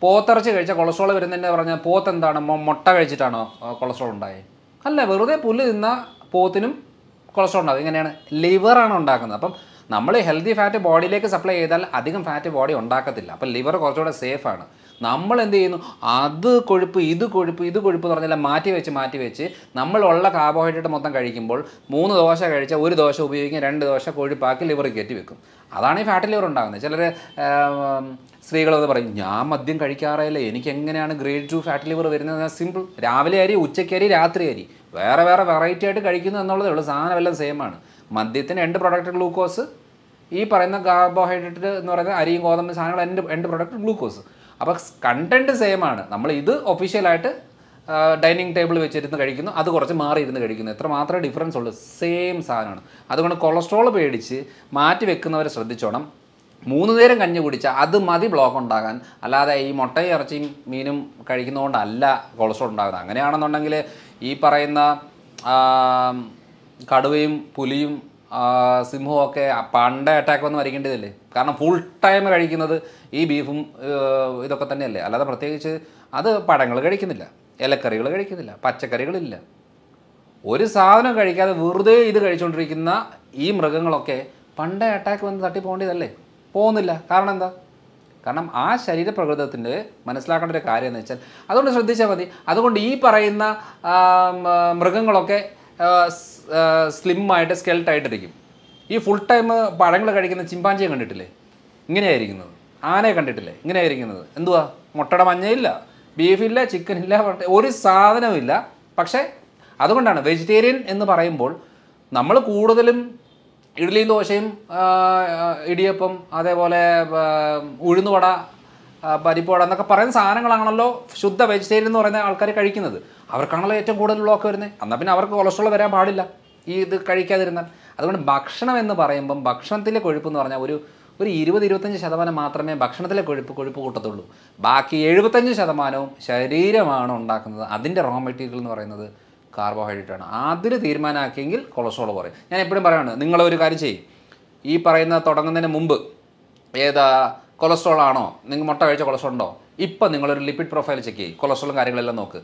പോത്തിറച്ചി കഴിച്ചാൽ കൊളസ്ട്രോൾ വരുന്നതിൻ്റെ പറഞ്ഞാൽ പോത്ത് എന്താണ്, മുട്ട കഴിച്ചിട്ടാണോ കൊളസ്ട്രോൾ ഉണ്ടായത്? അല്ല, വെറുതെ പുല്ല് തിന്ന പോത്തിനും കൊളസ്ട്രോൾ ഉണ്ടാകും. ഇങ്ങനെയാണ് ലിവറാണ് ഉണ്ടാക്കുന്നത്. അപ്പം നമ്മൾ ഹെൽത്തി ഫാറ്റ് ബോഡിയിലേക്ക് സപ്ലൈ ചെയ്താൽ അധികം ഫാറ്റ് ബോഡി ഉണ്ടാക്കത്തില്ല. അപ്പം ലിവർ കുറച്ചുകൂടെ സേഫാണ്. നമ്മൾ എന്ത് ചെയ്യുന്നു, അത് കൊഴുപ്പ് ഇത് കൊഴുപ്പ് ഇത് കൊഴുപ്പ് എന്ന് പറഞ്ഞാൽ മാറ്റി വെച്ച് നമ്മളുള്ള കാർബോഹൈഡ്രേറ്റ് മൊത്തം കഴിക്കുമ്പോൾ 3 ദോശ കഴിച്ചാൽ 1 ദോശ ഉപയോഗിക്കും, 2 ദോശ കൊഴുപ്പാക്കി ലിവറിൽ കയറ്റി വെക്കും. അതാണ് ഈ ഫാറ്റ് ലിവർ ഉണ്ടാകുന്നത്. ചിലർ സ്ത്രീകളത് പറയും, ഞാൻ മദ്യം കഴിക്കാറില്ല, എനിക്ക് എങ്ങനെയാണ് ഗ്രേഡ് 2 ഫാറ്റ് ലിവർ വരുന്നത്? സിമ്പിൾ, രാവിലെ അരി, ഉച്ചയ്ക്ക് അരി, രാത്രി അരി, വേറെ വെറൈറ്റി ആയിട്ട് കഴിക്കുന്നു എന്നുള്ളതേ ഉള്ളൂ. സാധനം എല്ലാം സെയിമാണ്. മദ്യത്തിന് എൻഡ് പ്രൊഡക്റ്റ് ഗ്ലൂക്കോസ്, ഈ പറയുന്ന കാർബോഹൈഡ്രേറ്റ് എന്ന് പറയുന്ന അരിയും ഗോതമ്പ് സാധനങ്ങൾ എൻഡ് പ്രൊഡക്റ്റ് ഗ്ലൂക്കോസ്. അപ്പോൾ കണ്ടൻറ്റ് സെയിമാണ്. നമ്മൾ ഇത് ഒഫീഷ്യലായിട്ട് ഡൈനിങ് ടേബിൾ വെച്ചിരുന്ന് കഴിക്കുന്നു, അത് കുറച്ച് മാറി ഇരുന്ന് കഴിക്കുന്നു. എത്ര മാത്രമേ ഡിഫറൻസ് ഉള്ളൂ, സെയിം സാധനമാണ്. അതുകൊണ്ട് കൊളസ്ട്രോൾ പേടിച്ച് മാറ്റി വെക്കുന്നവരെ ശ്രദ്ധിച്ചോണം. 3 നേരം കഞ്ഞി കുടിച്ചാൽ അത് മതി ബ്ലോക്ക് ഉണ്ടാകാൻ. അല്ലാതെ ഈ മുട്ടയും ഇറച്ചിയും മീനും കഴിക്കുന്നതുകൊണ്ടല്ല കൊളസ്ട്രോൾ ഉണ്ടാകുന്നത്. അങ്ങനെയാണെന്നുണ്ടെങ്കിൽ ഈ പറയുന്ന കടുവയും പുലിയും സിംഹവും ഒക്കെ പണ്ടേ അറ്റാക്ക് വന്ന് മരിക്കേണ്ടതല്ലേ? കാരണം ഫുൾ ടൈം കഴിക്കുന്നത് ഈ ബീഫും ഇതൊക്കെ തന്നെയല്ലേ. അല്ലാതെ പ്രത്യേകിച്ച് അത് പഴങ്ങൾ കഴിക്കുന്നില്ല, ഇലക്കറികൾ കഴിക്കുന്നില്ല, പച്ചക്കറികളില്ല, ഒരു സാധനം കഴിക്കാതെ വെറുതെ ഇത് കഴിച്ചുകൊണ്ടിരിക്കുന്ന ഈ മൃഗങ്ങളൊക്കെ പണ്ടേ അറ്റാക്ക് വന്ന് തട്ടി പോകേണ്ടതല്ലേ? പോകുന്നില്ല. കാരണം എന്താ? കാരണം ആ ശരീരപ്രകൃതത്തിൻ്റെ മനസ്സിലാക്കേണ്ട ഒരു കാര്യം എന്ന് വെച്ചാൽ, അതുകൊണ്ട് ശ്രദ്ധിച്ചാൽ മതി. അതുകൊണ്ട് ഈ പറയുന്ന മൃഗങ്ങളൊക്കെ സ്ലിമ്മായിട്ട് സ്കെൽട്ടായിട്ടിരിക്കും. ഈ ഫുൾ ടൈം പഴങ്ങൾ കഴിക്കുന്ന ചിമ്പാഞ്ചിയെ കണ്ടിട്ടില്ലേ? ഇങ്ങനെയായിരിക്കുന്നത്. ആനയെ കണ്ടിട്ടില്ലേ? ഇങ്ങനെയായിരിക്കുന്നത്. എന്തുവാ? മുട്ടയുടെ മഞ്ഞയില്ല, ബീഫില്ല, ചിക്കനില്ല, ഒരു സാധനമില്ല. പക്ഷേ അതുകൊണ്ടാണ് വെജിറ്റേറിയൻ എന്ന് പറയുമ്പോൾ നമ്മൾ കൂടുതലും ഇഡ്ഡലിയും ദോശയും ഇടിയപ്പം അതേപോലെ ഉഴുന്നുവട പരിപ്പുവട എന്നൊക്കെ പറയുന്ന സാധനങ്ങളാണല്ലോ ശുദ്ധ വെജിറ്റേറിയൻ എന്ന് പറയുന്ന ആൾക്കാർ കഴിക്കുന്നത്. അവർക്കാണല്ലോ ഏറ്റവും കൂടുതൽ ബ്ലോക്ക് വരുന്നത്. എന്നാൽ പിന്നെ അവർക്ക് കൊളസ്ട്രോൾ വരാൻ പാടില്ല ഈ ഇത് കഴിക്കാതിരുന്നാൽ. അതുകൊണ്ട് ഭക്ഷണം എന്ന് പറയുമ്പം ഭക്ഷണത്തിലെ കൊഴുപ്പ് എന്ന് പറഞ്ഞാൽ ഒരു 20-25% മാത്രമേ ഭക്ഷണത്തിലെ കൊഴുപ്പ് കൂട്ടത്തുള്ളൂ. ബാക്കി 75% ശരീരമാണ് ഉണ്ടാക്കുന്നത്. അതിൻ്റെ റോ മെറ്റീരിയൽ എന്ന് പറയുന്നത് കാർബോഹൈഡ്രേറ്റ് ആണ്. അതിൽ തീരുമാനമാക്കിയെങ്കിൽ കൊളസ്ട്രോൾ കുറയും. ഞാൻ എപ്പോഴും പറയുന്നത്, നിങ്ങളൊരു കാര്യം ചെയ്യും, ഈ പറയുന്ന തുടങ്ങുന്നതിന് മുമ്പ് ഏതാ കൊളസ്ട്രോൾ ആണോ, നിങ്ങൾ മുട്ട കഴിച്ച കൊളസ്ട്രോൾ ഉണ്ടോ, ഇപ്പം നിങ്ങളൊരു ലിപ്പിഡ് പ്രൊഫൈൽ ചെക്ക് ചെയ്യും, കൊളസ്ട്രോളും കാര്യങ്ങളെല്ലാം നോക്ക്.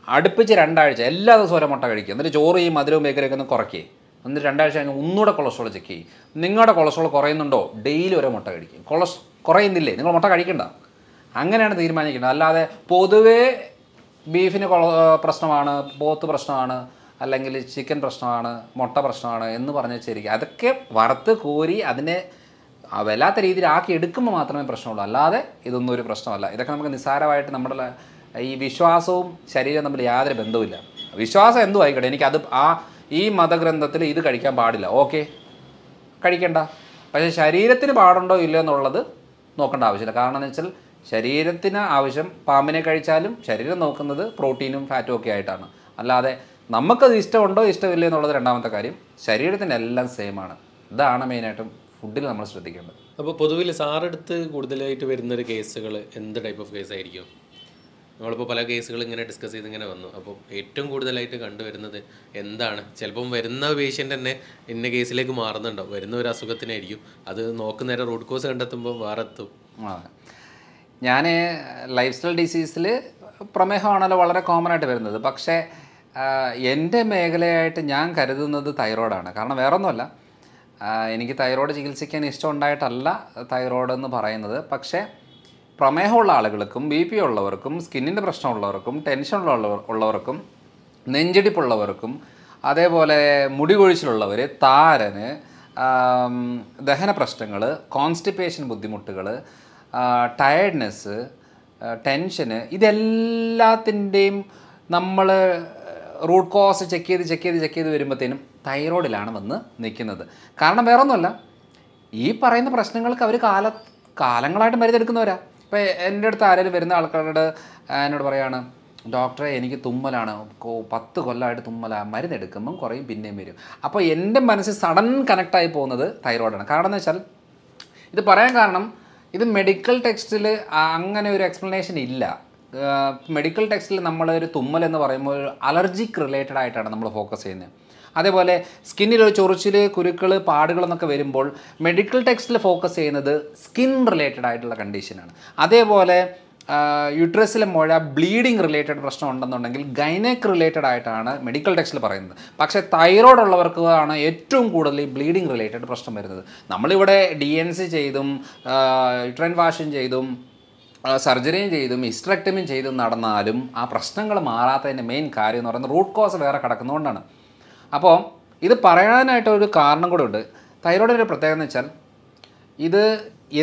അടുപ്പിച്ച് 2 ആഴ്ച എല്ലാ ദിവസവും ഓരോ മുട്ട കഴിക്കുക. എന്നിട്ട് ചോറ് ഈ മധുരവും ബേക്കറിയൊക്കെ ഒന്ന് കുറയ്ക്കുക. എന്നിട്ട് 2 ആഴ്ച കഴിഞ്ഞ് ഒന്നുകൂടെ കൊളസ്ട്രോൾ ചെക്ക് ചെയ്യും. നിങ്ങളുടെ കൊളസ്ട്രോൾ കുറയുന്നുണ്ടോ, ഡെയിലി ഓരോ മുട്ട കഴിക്കും. കുറയുന്നില്ലേ, നിങ്ങൾ മുട്ട കഴിക്കണ്ട. അങ്ങനെയാണ് തീരുമാനിക്കേണ്ടത്. അല്ലാതെ പൊതുവേ ബീഫിന് പ്രശ്നമാണ്, പോത്ത് പ്രശ്നമാണ്, അല്ലെങ്കിൽ ചിക്കൻ പ്രശ്നമാണ്, മുട്ട പ്രശ്നമാണ് എന്ന് പറഞ്ഞ് വെച്ചിരിക്കുക. അതൊക്കെ വറുത്ത് കോരി അതിനെ വല്ലാത്ത രീതിയിൽ ആക്കി എടുക്കുമ്പോൾ മാത്രമേ പ്രശ്നമുള്ളൂ. അല്ലാതെ ഇതൊന്നും ഒരു പ്രശ്നമല്ല. ഇതൊക്കെ നമുക്ക് നിസ്സാരമായിട്ട് നമ്മുടെ ഈ വിശ്വാസവും ശരീരവും തമ്മിൽ യാതൊരു ബന്ധവുമില്ല. വിശ്വാസം എന്തും ആയിക്കോട്ടെ, എനിക്കത് ഈ മതഗ്രന്ഥത്തിൽ ഇത് കഴിക്കാൻ പാടില്ല, ഓക്കെ, കഴിക്കണ്ട. പക്ഷേ ശരീരത്തിന് പാടുണ്ടോ ഇല്ലയോ എന്നുള്ളത് നോക്കേണ്ട ആവശ്യമില്ല. കാരണം എന്ന് വെച്ചാൽ ശരീരത്തിന് ആവശ്യം പാമ്പിനെ കഴിച്ചാലും ശരീരം നോക്കുന്നത് പ്രോട്ടീനും ഫാറ്റും ഒക്കെ ആയിട്ടാണ്. അല്ലാതെ നമുക്കത് ഇഷ്ടമുണ്ടോ ഇഷ്ടമില്ല എന്നുള്ളത് രണ്ടാമത്തെ കാര്യം. ശരീരത്തിൻ്റെ എല്ലാം സെയിമാണ്. ഇതാണ് മെയിനായിട്ടും ഫുഡിൽ നമ്മൾ ശ്രദ്ധിക്കേണ്ടത്. അപ്പോൾ പൊതുവിൽ സാറെടുത്ത് കൂടുതലായിട്ട് വരുന്നൊരു കേസുകൾ എന്ത് ടൈപ്പ് ഓഫ് കേസ് ആയിരിക്കും? നമ്മളിപ്പോൾ പല കേസുകൾ ഇങ്ങനെ ഡിസ്കസ് ചെയ്ത് ഇങ്ങനെ വന്നു. അപ്പോൾ ഏറ്റവും കൂടുതലായിട്ട് കണ്ടുവരുന്നത് എന്താണ്? ചിലപ്പം വരുന്ന പേഷ്യൻ്റ് തന്നെ ഇന്ന കേസിലേക്ക് മാറുന്നുണ്ടാവും. വരുന്ന ഒരു അസുഖത്തിനായിരിക്കും, അത് നോക്കുന്നേരം റൂട്ട് കോസ് കണ്ടെത്തുമ്പോൾ വേറെ എത്തും. ഞാൻ ലൈഫ് സ്റ്റൈൽ ഡിസീസിൽ പ്രമേഹമാണല്ലോ വളരെ കോമൺ ആയിട്ട് വരുന്നത്. പക്ഷേ എൻ്റെ മേഖലയായിട്ട് ഞാൻ കരുതുന്നത് തൈറോയ്ഡാണ്. കാരണം വേറൊന്നുമല്ല, എനിക്ക് തൈറോയ്ഡ് ചികിത്സിക്കാൻ ഇഷ്ടമുണ്ടായിട്ടല്ല തൈറോയ്ഡ് എന്ന് പറയുന്നത്. പക്ഷേ പ്രമേഹമുള്ള ആളുകൾക്കും BP ഉള്ളവർക്കും സ്കിന്നിൻ്റെ പ്രശ്നമുള്ളവർക്കും ഉള്ളവർക്കും നെഞ്ചിടിപ്പുള്ളവർക്കും അതേപോലെ മുടി കൊഴിച്ചിലുള്ളവർ, താരന്, ദഹന പ്രശ്നങ്ങൾ, കോൺസ്റ്റിപ്പേഷൻ ബുദ്ധിമുട്ടുകൾ, ടയർഡ്നെസ്, ടെൻഷന്, ഇതെല്ലാത്തിൻ്റെയും നമ്മൾ റൂട്ട് കോസ് ചെക്ക് ചെയ്ത് വരുമ്പോഴത്തേനും തൈറോയ്ഡിലാണ് വന്ന് നിൽക്കുന്നത്. കാരണം വേറൊന്നുമല്ല, ഈ പറയുന്ന പ്രശ്നങ്ങൾക്ക് അവർ കാലങ്ങളായിട്ട് മരുന്നെടുക്കുന്നവരാ. ഇപ്പോൾ എൻ്റെ അടുത്ത് ആരെങ്കിലും വരുന്ന ആൾക്കാരോട് എന്നോട് പറയാണ്, ഡോക്ടറെ എനിക്ക് തുമ്മലാണ്, 10 കൊല്ലമായിട്ട് തുമ്മലാണ്, മരുന്നെടുക്കുമ്പം കുറയും പിന്നെയും വരും. അപ്പോൾ എൻ്റെ മനസ്സിൽ സഡൻ കണക്റ്റായി പോകുന്നത് തൈറോയ്ഡാണ്. കാരണം എന്ന് വെച്ചാൽ, ഇത് പറയാൻ കാരണം ഇത് മെഡിക്കൽ ടെക്സ്റ്റിൽ അങ്ങനെ ഒരു എക്സ്പ്ലനേഷൻ ഇല്ല. മെഡിക്കൽ ടെക്സ്റ്റിൽ നമ്മളൊരു തുമ്മൽ എന്ന് പറയുമ്പോൾ ഒരു അലർജിക് റിലേറ്റഡ് ആയിട്ടാണ് നമ്മൾ ഫോക്കസ് ചെയ്യുന്നത്. അതേപോലെ സ്കിന്നിലൊരു ചൊറിച്ചിൽ, കുരുക്കൾ, പാടുകളെന്നൊക്കെ വരുമ്പോൾ മെഡിക്കൽ ടെക്സ്റ്റിൽ ഫോക്കസ് ചെയ്യുന്നത് സ്കിൻ റിലേറ്റഡ് ആയിട്ടുള്ള കണ്ടീഷനാണ്. അതേപോലെ യൂട്രസിലെ മുഴ, ബ്ലീഡിങ് റിലേറ്റഡ് പ്രശ്നം ഉണ്ടെന്നുണ്ടെങ്കിൽ ഗൈനക് റിലേറ്റഡ് ആയിട്ടാണ് മെഡിക്കൽ ടെക്സ്റ്റിൽ പറയുന്നത്. പക്ഷേ തൈറോയ്ഡ് ഉള്ളവർക്കാണ് ഏറ്റവും കൂടുതൽ ഈ ബ്ലീഡിങ് റിലേറ്റഡ് പ്രശ്നം വരുന്നത്. നമ്മളിവിടെ DNC ചെയ്തും യൂട്രൈൻ വാഷും ചെയ്തും സർജറിയും ചെയ്തും ഹിസ്റ്ററക്ടമിയും ചെയ്തും നടന്നാലും ആ പ്രശ്നങ്ങൾ മാറാത്തതിൻ്റെ മെയിൻ കാര്യം എന്ന് പറയുന്നത് റൂട്ട് കോസ് വേറെ കിടക്കുന്നതുകൊണ്ടാണ്. അപ്പോൾ ഇത് പറയാനായിട്ടൊരു കാരണം കൂടെ ഉണ്ട്. തൈറോയ്ഡിൻ്റെ ഒരു പ്രത്യേകത എന്ന് വെച്ചാൽ, ഇത്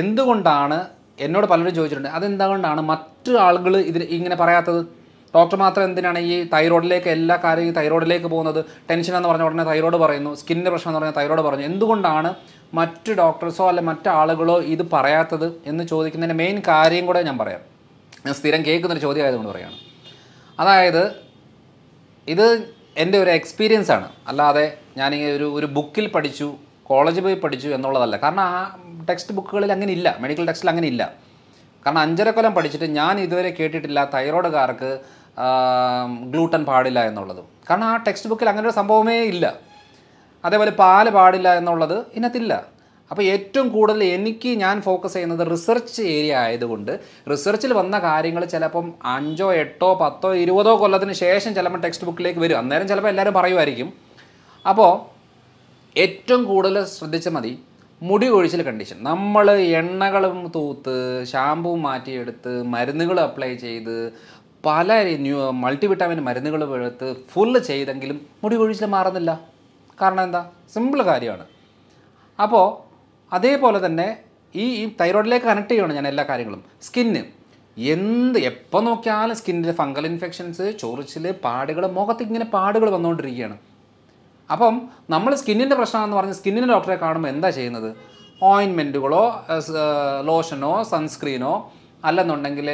എന്തുകൊണ്ടാണ്, എന്നോട് പലരും ചോദിച്ചിട്ടുണ്ട്, അതെന്തുകൊണ്ടാണ് മറ്റു ആളുകൾ ഇതിൽ ഇങ്ങനെ പറയാത്തത്? ഡോക്ടർ മാത്രം എന്തിനാണ് ഈ തൈറോയ്ഡിലേക്ക് എല്ലാ കാര്യവും തൈറോയ്ഡിലേക്ക് പോകുന്നത്? ടെൻഷനെന്ന് പറഞ്ഞ ഉടനെ തൈറോയ്ഡ് പറയുന്നു, സ്കിന്നിൻ്റെ പ്രശ്നം എന്ന് പറഞ്ഞാൽ തൈറോയ്ഡ് പറഞ്ഞു. എന്തുകൊണ്ടാണ് മറ്റു ഡോക്ടേഴ്സോ അല്ലെ മറ്റാളുകളോ ഇത് പറയാത്തത് എന്ന് ചോദിക്കുന്നതിൻ്റെ മെയിൻ കാര്യം കൂടെ ഞാൻ പറയാം. ഞാൻ സ്ഥിരം കേൾക്കുന്നൊരു ചോദ്യം ആയതുകൊണ്ട് പറയുകയാണ്. അതായത് ഇത് എൻ്റെ ഒരു എക്സ്പീരിയൻസ് ആണ്, അല്ലാതെ ഞാനിങ്ങനെ ഒരു ബുക്കിൽ പഠിച്ചു, കോളേജിൽ പോയി പഠിച്ചു എന്നുള്ളതല്ല. കാരണം ആ ടെക്സ്റ്റ് ബുക്കുകളിൽ അങ്ങനെ ഇല്ല, മെഡിക്കൽ ടെക്സ്റ്റിൽ അങ്ങനെ ഇല്ല. കാരണം 5.5 കൊല്ലം പഠിച്ചിട്ട് ഞാൻ ഇതുവരെ കേട്ടിട്ടില്ല തൈറോയ്ഡുകാർക്ക് ഗ്ലൂട്ടൻ പാടില്ല എന്നുള്ളത്. കാരണം ആ ടെക്സ്റ്റ് ബുക്കിൽ അങ്ങനെ ഒരു സംഭവമേ ഇല്ല. അതേപോലെ പാല് പാടില്ല എന്നുള്ളത് ഇതിനകത്തില്ല. അപ്പോൾ ഏറ്റവും കൂടുതൽ ഞാൻ ഫോക്കസ് ചെയ്യുന്നത് റിസർച്ച് ഏരിയ ആയതുകൊണ്ട് റിസർച്ചിൽ വന്ന കാര്യങ്ങൾ ചിലപ്പം 5, 8, 10, 20 കൊല്ലത്തിന് ശേഷം ചിലപ്പോൾ ടെക്സ്റ്റ് ബുക്കിലേക്ക് വരും. അന്നേരം ചിലപ്പോൾ എല്ലാവരും പറയുമായിരിക്കും. അപ്പോൾ ഏറ്റവും കൂടുതൽ ശ്രദ്ധിച്ചാൽ മതി മുടി കൊഴിച്ചിൽ കണ്ടീഷൻ. നമ്മൾ എണ്ണകളും തൂത്ത് ഷാമ്പൂ മാറ്റിയെടുത്ത് മരുന്നുകൾ അപ്ലൈ ചെയ്ത് പല മൾട്ടിവിറ്റാമിൻ മരുന്നുകൾ എടുത്ത് ഫുള്ള് ചെയ്തെങ്കിലും മുടി കൊഴിച്ചിൽ മാറുന്നില്ല. കാരണം എന്താ? സിമ്പിൾ കാര്യമാണ്. അപ്പോൾ അതേപോലെ തന്നെ ഈ തൈറോയ്ഡിലേക്ക് കണക്ട് ചെയ്യണം ഞാൻ എല്ലാ കാര്യങ്ങളും. സ്കിന്ന് എപ്പോൾ നോക്കിയാലും സ്കിന്നിൽ ഫംഗൽ ഇൻഫെക്ഷൻസ്, ചൊറിച്ചിൽ, പാടുകൾ, മുഖത്ത് ഇങ്ങനെ പാടുകൾ വന്നുകൊണ്ടിരിക്കുകയാണ്. അപ്പം നമ്മൾ സ്കിന്നിൻ്റെ പ്രശ്നമാണെന്ന് പറഞ്ഞ് സ്കിന്നിൻ്റെ ഡോക്ടറെ കാണുമ്പോൾ എന്താ ചെയ്യുന്നത്? ഓയിൻമെൻറ്റുകളോ ലോഷനോ സൺസ്ക്രീനോ അല്ലെന്നുണ്ടെങ്കിൽ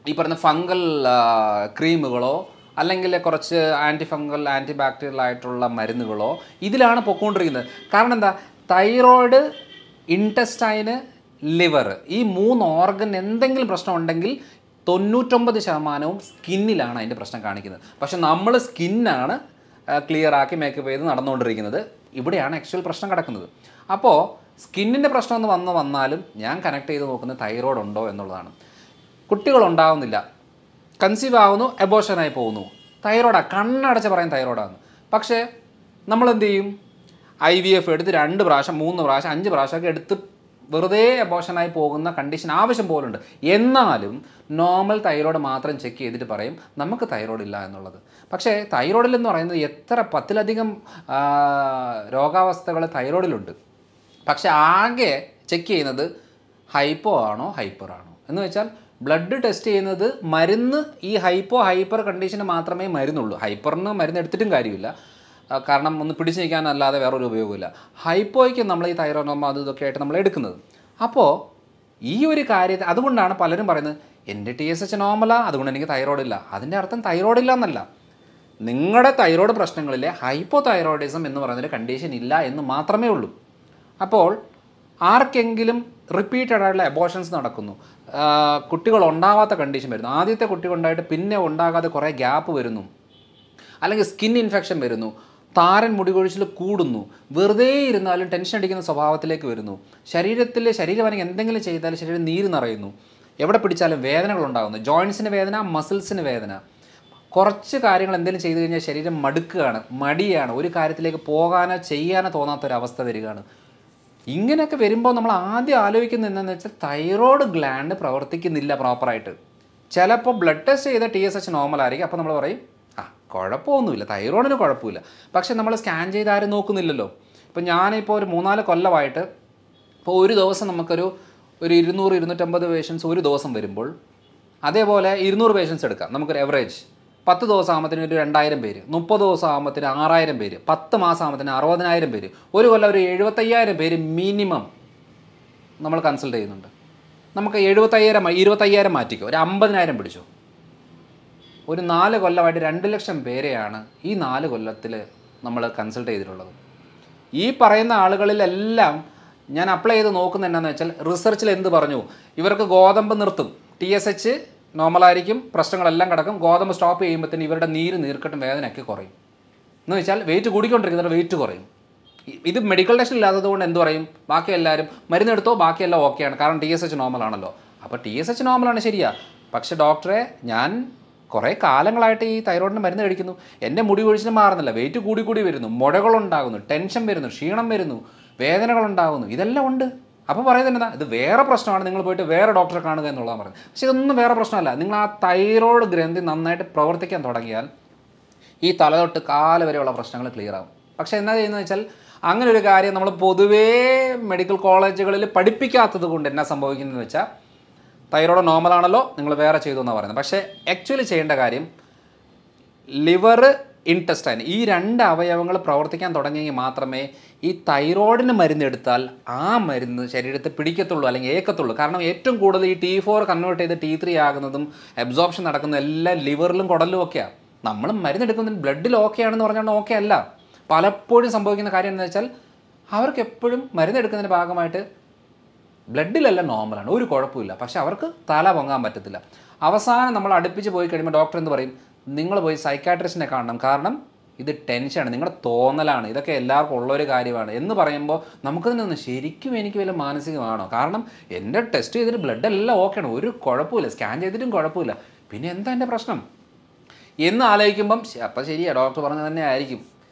ഈ പറഞ്ഞ ഫംഗൽ ക്രീമുകളോ അല്ലെങ്കിൽ കുറച്ച് ആൻറ്റി ഫംഗൽ ആൻറ്റി ബാക്ടീരിയൽ ആയിട്ടുള്ള മരുന്നുകളോ ഇതിലാണ് പൊയ്ക്കൊണ്ടിരിക്കുന്നത്. കാരണം എന്താ? തൈറോയ്ഡ്, ഇൻറ്റസ്റ്റൈന്, ലിവർ, ഈ 3 ഓർഗൻ എന്തെങ്കിലും പ്രശ്നം ഉണ്ടെങ്കിൽ 99% സ്കിന്നിലാണ് അതിൻ്റെ പ്രശ്നം കാണിക്കുന്നത്. പക്ഷെ നമ്മൾ സ്കിന്നാണ് ക്ലിയർ ആക്കി മേക്കപ്പ് ചെയ്ത് നടന്നുകൊണ്ടിരിക്കുന്നത്. ഇവിടെയാണ് ആക്ച്വൽ പ്രശ്നം കിടക്കുന്നത്. അപ്പോൾ സ്കിന്നിൻ്റെ പ്രശ്നം എന്ന് വന്നാലും ഞാൻ കണക്ട് ചെയ്ത് നോക്കുന്നത് തൈറോയ്ഡ് ഉണ്ടോ എന്നുള്ളതാണ്. കുട്ടികളുണ്ടാവുന്നില്ല, കൺസീവ് ആവുന്നു, എബോഷനായി പോകുന്നു, തൈറോയ്ഡാണ്, കണ്ണടച്ച് പറയും തൈറോയ്ഡാണ്. പക്ഷേ നമ്മളെന്ത് ചെയ്യും? IVF എടുത്ത് 2 പ്രാവശ്യം 3 പ്രാവശ്യം 5 പ്രാവശ്യമൊക്കെ എടുത്ത് വെറുതെ എബോഷനായി പോകുന്ന കണ്ടീഷൻ ആവശ്യം പോലുണ്ട്. എന്നാലും നോർമൽ തൈറോയ്ഡ് മാത്രം ചെക്ക് ചെയ്തിട്ട് പറയും നമുക്ക് തൈറോയ്ഡ് ഇല്ല എന്നുള്ളത്. പക്ഷേ തൈറോയ്ഡിൽ എന്ന് പറയുന്നത് എത്ര 10ലധികം രോഗാവസ്ഥകൾ തൈറോയ്ഡിലുണ്ട്. പക്ഷേ ആകെ ചെക്ക് ചെയ്യുന്നത് ഹൈപ്പോ ആണോ ഹൈപ്പർ ആണോ എന്ന് വെച്ചാൽ ബ്ലഡ് ടെസ്റ്റ് ചെയ്യുന്നത് മരുന്ന് ഈ ഹൈപ്പർ കണ്ടീഷന് മാത്രമേ മരുന്നുള്ളൂ. ഹൈപ്പറിന് മരുന്ന് എടുത്തിട്ടും കാര്യമില്ല, കാരണം ഒന്ന് പിടിച്ചു നിൽക്കാനല്ലാതെ വേറൊരു ഉപയോഗമില്ല. ഹൈപ്പോയ്ക്ക് നമ്മൾ ഈ തൈറോയ്ഡ് അത് ഇതൊക്കെ ആയിട്ട് നമ്മൾ എടുക്കുന്നത്. അപ്പോൾ ഈ ഒരു കാര്യത്തെ അതുകൊണ്ടാണ് പലരും പറയുന്നത് എൻ്റെ TSH നോർമലാണ്, അതുകൊണ്ട് എനിക്ക് തൈറോയ്ഡ് ഇല്ല. അതിൻ്റെ അർത്ഥം തൈറോയ്ഡ് ഇല്ല എന്നല്ല, നിങ്ങളുടെ തൈറോയ്ഡ് പ്രശ്നങ്ങളിലെ ഹൈപ്പോ തൈറോയിഡിസം എന്ന് പറയുന്നൊരു കണ്ടീഷൻ ഇല്ല എന്ന് മാത്രമേ ഉള്ളൂ. അപ്പോൾ ആർക്കെങ്കിലും റിപ്പീറ്റഡ് ആയിട്ടുള്ള അബോർഷൻസ് നടക്കുന്നു, കുട്ടികൾ ഉണ്ടാവാത്ത കണ്ടീഷൻ വരുന്നു, ആദ്യത്തെ കുട്ടികൾ ഉണ്ടായിട്ട് പിന്നെ ഉണ്ടാകാതെ കുറേ ഗ്യാപ്പ് വരുന്നു, അല്ലെങ്കിൽ സ്കിൻ ഇൻഫെക്ഷൻ വരുന്നു, താരൻ മുടികൊഴിച്ചിൽ കൂടുന്നു, വെറുതെ ഇരുന്നാലും ടെൻഷൻ അടിക്കുന്ന സ്വഭാവത്തിലേക്ക് വരുന്നു, ശരീരമാണെങ്കിൽ എന്തെങ്കിലും ചെയ്താലും ശരീരം നീര് നിറയുന്നു, എവിടെ പിടിച്ചാലും വേദനകളുണ്ടാകുന്നു, ജോയിൻസിന് വേദന, മസിൽസിന് വേദന, കുറച്ച് കാര്യങ്ങൾ എന്തെങ്കിലും ചെയ്തു കഴിഞ്ഞാൽ ശരീരം മടുക്കുകയാണ്, മടിയാണ്, ഒരു കാര്യത്തിലേക്ക് പോകാനോ ചെയ്യാനോ തോന്നാത്തൊരവസ്ഥ വരികയാണ്. ഇങ്ങനെയൊക്കെ വരുമ്പോൾ നമ്മൾ ആദ്യം ആലോചിക്കുന്നത് എന്താണെന്ന് വെച്ചാൽ തൈറോയ്ഡ് ഗ്ലാൻഡ് പ്രവർത്തിക്കുന്നില്ല പ്രോപ്പറായിട്ട്. ചിലപ്പോൾ ബ്ലഡ് ടെസ്റ്റ് ചെയ്ത TSH നോർമൽ ആയിരിക്കും. അപ്പോൾ നമ്മൾ പറയും കുഴപ്പമൊന്നുമില്ല, തൈറോയിഡിന് കുഴപ്പമില്ല. പക്ഷെ നമ്മൾ സ്കാൻ ചെയ്ത് ആരും നോക്കുന്നില്ലല്ലോ. ഇപ്പോൾ ഞാനിപ്പോൾ ഒരു 3-4 കൊല്ലമായിട്ട് ഇപ്പോൾ ഒരു ദിവസം നമുക്കൊരു 200-250 പേഷ്യൻസ് ഒരു ദിവസം വരുമ്പോൾ, അതേപോലെ 200 പേഷ്യൻസ് എടുക്കാം നമുക്കൊരു എവറേജ്. 10 ദിവസം ആകുമ്പോഴത്തേന് ഒരു 2000 പേര്, 30 ദിവസം ആകുമ്പോഴത്തേന് 6000 പേര്, 10 മാസം ആകുമ്പോഴത്തേന് 60000 പേര്, ഒരു കൊല്ലം ഒരു 75000 പേര് മിനിമം നമ്മൾ കൺസൾട്ട് ചെയ്യുന്നുണ്ട്. നമുക്ക് 25,000 മാറ്റിക്കോ, ഒരു 50,000 പിടിച്ചോ. ഒരു 4 കൊല്ലമായിട്ട് 2 ലക്ഷം പേരെയാണ് ഈ 4 കൊല്ലത്തിൽ നമ്മൾ കൺസൾട്ട് ചെയ്തിട്ടുള്ളത്. ഈ പറയുന്ന ആളുകളിലെല്ലാം ഞാൻ അപ്ലൈ ചെയ്ത് നോക്കുന്നത് എന്താണെന്ന് വെച്ചാൽ, റിസർച്ചിൽ എന്ത് പറഞ്ഞു, ഇവർക്ക് ഗോതമ്പ് നിർത്തും, TSH നോർമലായിരിക്കും, പ്രശ്നങ്ങളെല്ലാം കിടക്കും, ഗോതമ്പ് സ്റ്റോപ്പ് ചെയ്യുമ്പോഴത്തേന് ഇവരുടെ നീർക്കെട്ടും വേദനയൊക്കെ കുറയും. എന്ന് വെച്ചാൽ വെയിറ്റ് കൂടിക്കൊണ്ടിരിക്കുന്നവരുടെ വെയിറ്റ് കുറയും. ഇത് മെഡിക്കൽ ടെസ്റ്റ് ഇല്ലാത്തത് കൊണ്ട് എന്ത് പറയും, ബാക്കി എല്ലാവരും മരുന്നെടുത്തോ, ബാക്കിയെല്ലാം ഓക്കെയാണ്, കാരണം TSH നോർമലാണല്ലോ. അപ്പോൾ TSH നോർമലാണ്, ശരിയാ. പക്ഷേ ഡോക്ടറെ, ഞാൻ കുറേ കാലങ്ങളായിട്ട് ഈ തൈറോയിഡിന് മരുന്ന് കഴിക്കുന്നു, എൻ്റെ മുടി കൊഴിച്ചിലും മാറുന്നില്ല, വെയിറ്റ് കൂടി വരുന്നു, മുഴകളുണ്ടാകുന്നു, ടെൻഷൻ വരുന്നു, ക്ഷീണം വരുന്നു, വേദനകളുണ്ടാകുന്നു, ഇതെല്ലാം ഉണ്ട്. അപ്പോൾ പറയുന്നത് എന്താ, ഇത് വേറെ പ്രശ്നമാണ്, നിങ്ങൾ പോയിട്ട് വേറെ ഡോക്ടറെ കാണുക എന്നുള്ളതാണ് പറയുന്നത്. പക്ഷേ ഇതൊന്നും വേറെ പ്രശ്നമല്ല. നിങ്ങൾ ആ തൈറോയ്ഡ് ഗ്രന്ഥി നന്നായിട്ട് പ്രവർത്തിക്കാൻ തുടങ്ങിയാൽ ഈ തല തൊട്ട് കാല് വരെയുള്ള പ്രശ്നങ്ങൾ ക്ലിയർ ആകും. പക്ഷേ എന്താ ചെയ്യുന്നത് വെച്ചാൽ, അങ്ങനെ ഒരു കാര്യം നമ്മൾ പൊതുവേ മെഡിക്കൽ കോളേജുകളിൽ പഠിപ്പിക്കാത്തത് കൊണ്ട് എന്നാ സംഭവിക്കുന്നതെന്ന് വെച്ചാൽ, തൈറോയ്ഡ് നോർമലാണല്ലോ, നിങ്ങൾ വേറെ ചെയ്തു എന്നാണ് പറയുന്നത്. പക്ഷേ ആക്ച്വലി ചെയ്യേണ്ട കാര്യം, ലിവർ, ഇൻറ്റസ്റ്റൈൻ, ഈ 2 അവയവങ്ങൾ പ്രവർത്തിക്കാൻ തുടങ്ങിയെങ്കിൽ മാത്രമേ ഈ തൈറോയിഡിന് മരുന്നെടുത്താൽ ആ മരുന്ന് ശരീരത്തെ പിടിക്കത്തുള്ളൂ, അല്ലെങ്കിൽ ഏക്കത്തുള്ളൂ. കാരണം ഏറ്റവും കൂടുതൽ ഈ T4 കൺവേർട്ട് ചെയ്ത് T3 ആകുന്നതും അബ്സോർപ്ഷൻ നടക്കുന്നതും എല്ലാം ലിവറിലും കുടലിലും ഒക്കെയാണ്. നമ്മൾ മരുന്നെടുക്കുന്നതിന് ബ്ലഡിൽ ഓക്കെ ആണെന്ന് പറഞ്ഞാൽ ഓക്കെ അല്ല. പലപ്പോഴും സംഭവിക്കുന്ന കാര്യം എന്താണെന്ന് വെച്ചാൽ, അവർക്ക് എപ്പോഴും മരുന്നെടുക്കുന്നതിൻ്റെ ഭാഗമായിട്ട് ബ്ലഡിലെല്ലാം നോർമലാണ്, ഒരു കുഴപ്പമില്ല, പക്ഷെ അവർക്ക് തല പൊങ്ങാൻ പറ്റത്തില്ല. അവസാനം നമ്മൾ അടുപ്പിച്ച് പോയി കഴിയുമ്പോൾ ഡോക്ടർ എന്ത് പറയും, നിങ്ങൾ പോയി സൈക്കാട്രിസ്റ്റിനെ കാണണം, കാരണം ഇത് ടെൻഷനാണ്, നിങ്ങളുടെ തോന്നലാണ്, ഇതൊക്കെ എല്ലാവർക്കും ഉള്ളൊരു കാര്യമാണ് എന്ന് പറയുമ്പോൾ നമുക്കതിനൊന്ന് ശരിക്കും എനിക്ക് വല്ല മാനസികമാണോ? കാരണം എൻ്റെ ടെസ്റ്റ് ചെയ്തിട്ട് ബ്ലഡ് എല്ലാം ഓക്കെയാണ്, ഒരു കുഴപ്പമില്ല, സ്കാൻ ചെയ്തിട്ടും കുഴപ്പമില്ല, പിന്നെ എന്താ എൻ്റെ പ്രശ്നം എന്ന് ആലോചിക്കുമ്പം അപ്പം ശരിയാണ്, ഡോക്ടർ പറഞ്ഞത് തന്നെ ആയിരിക്കും.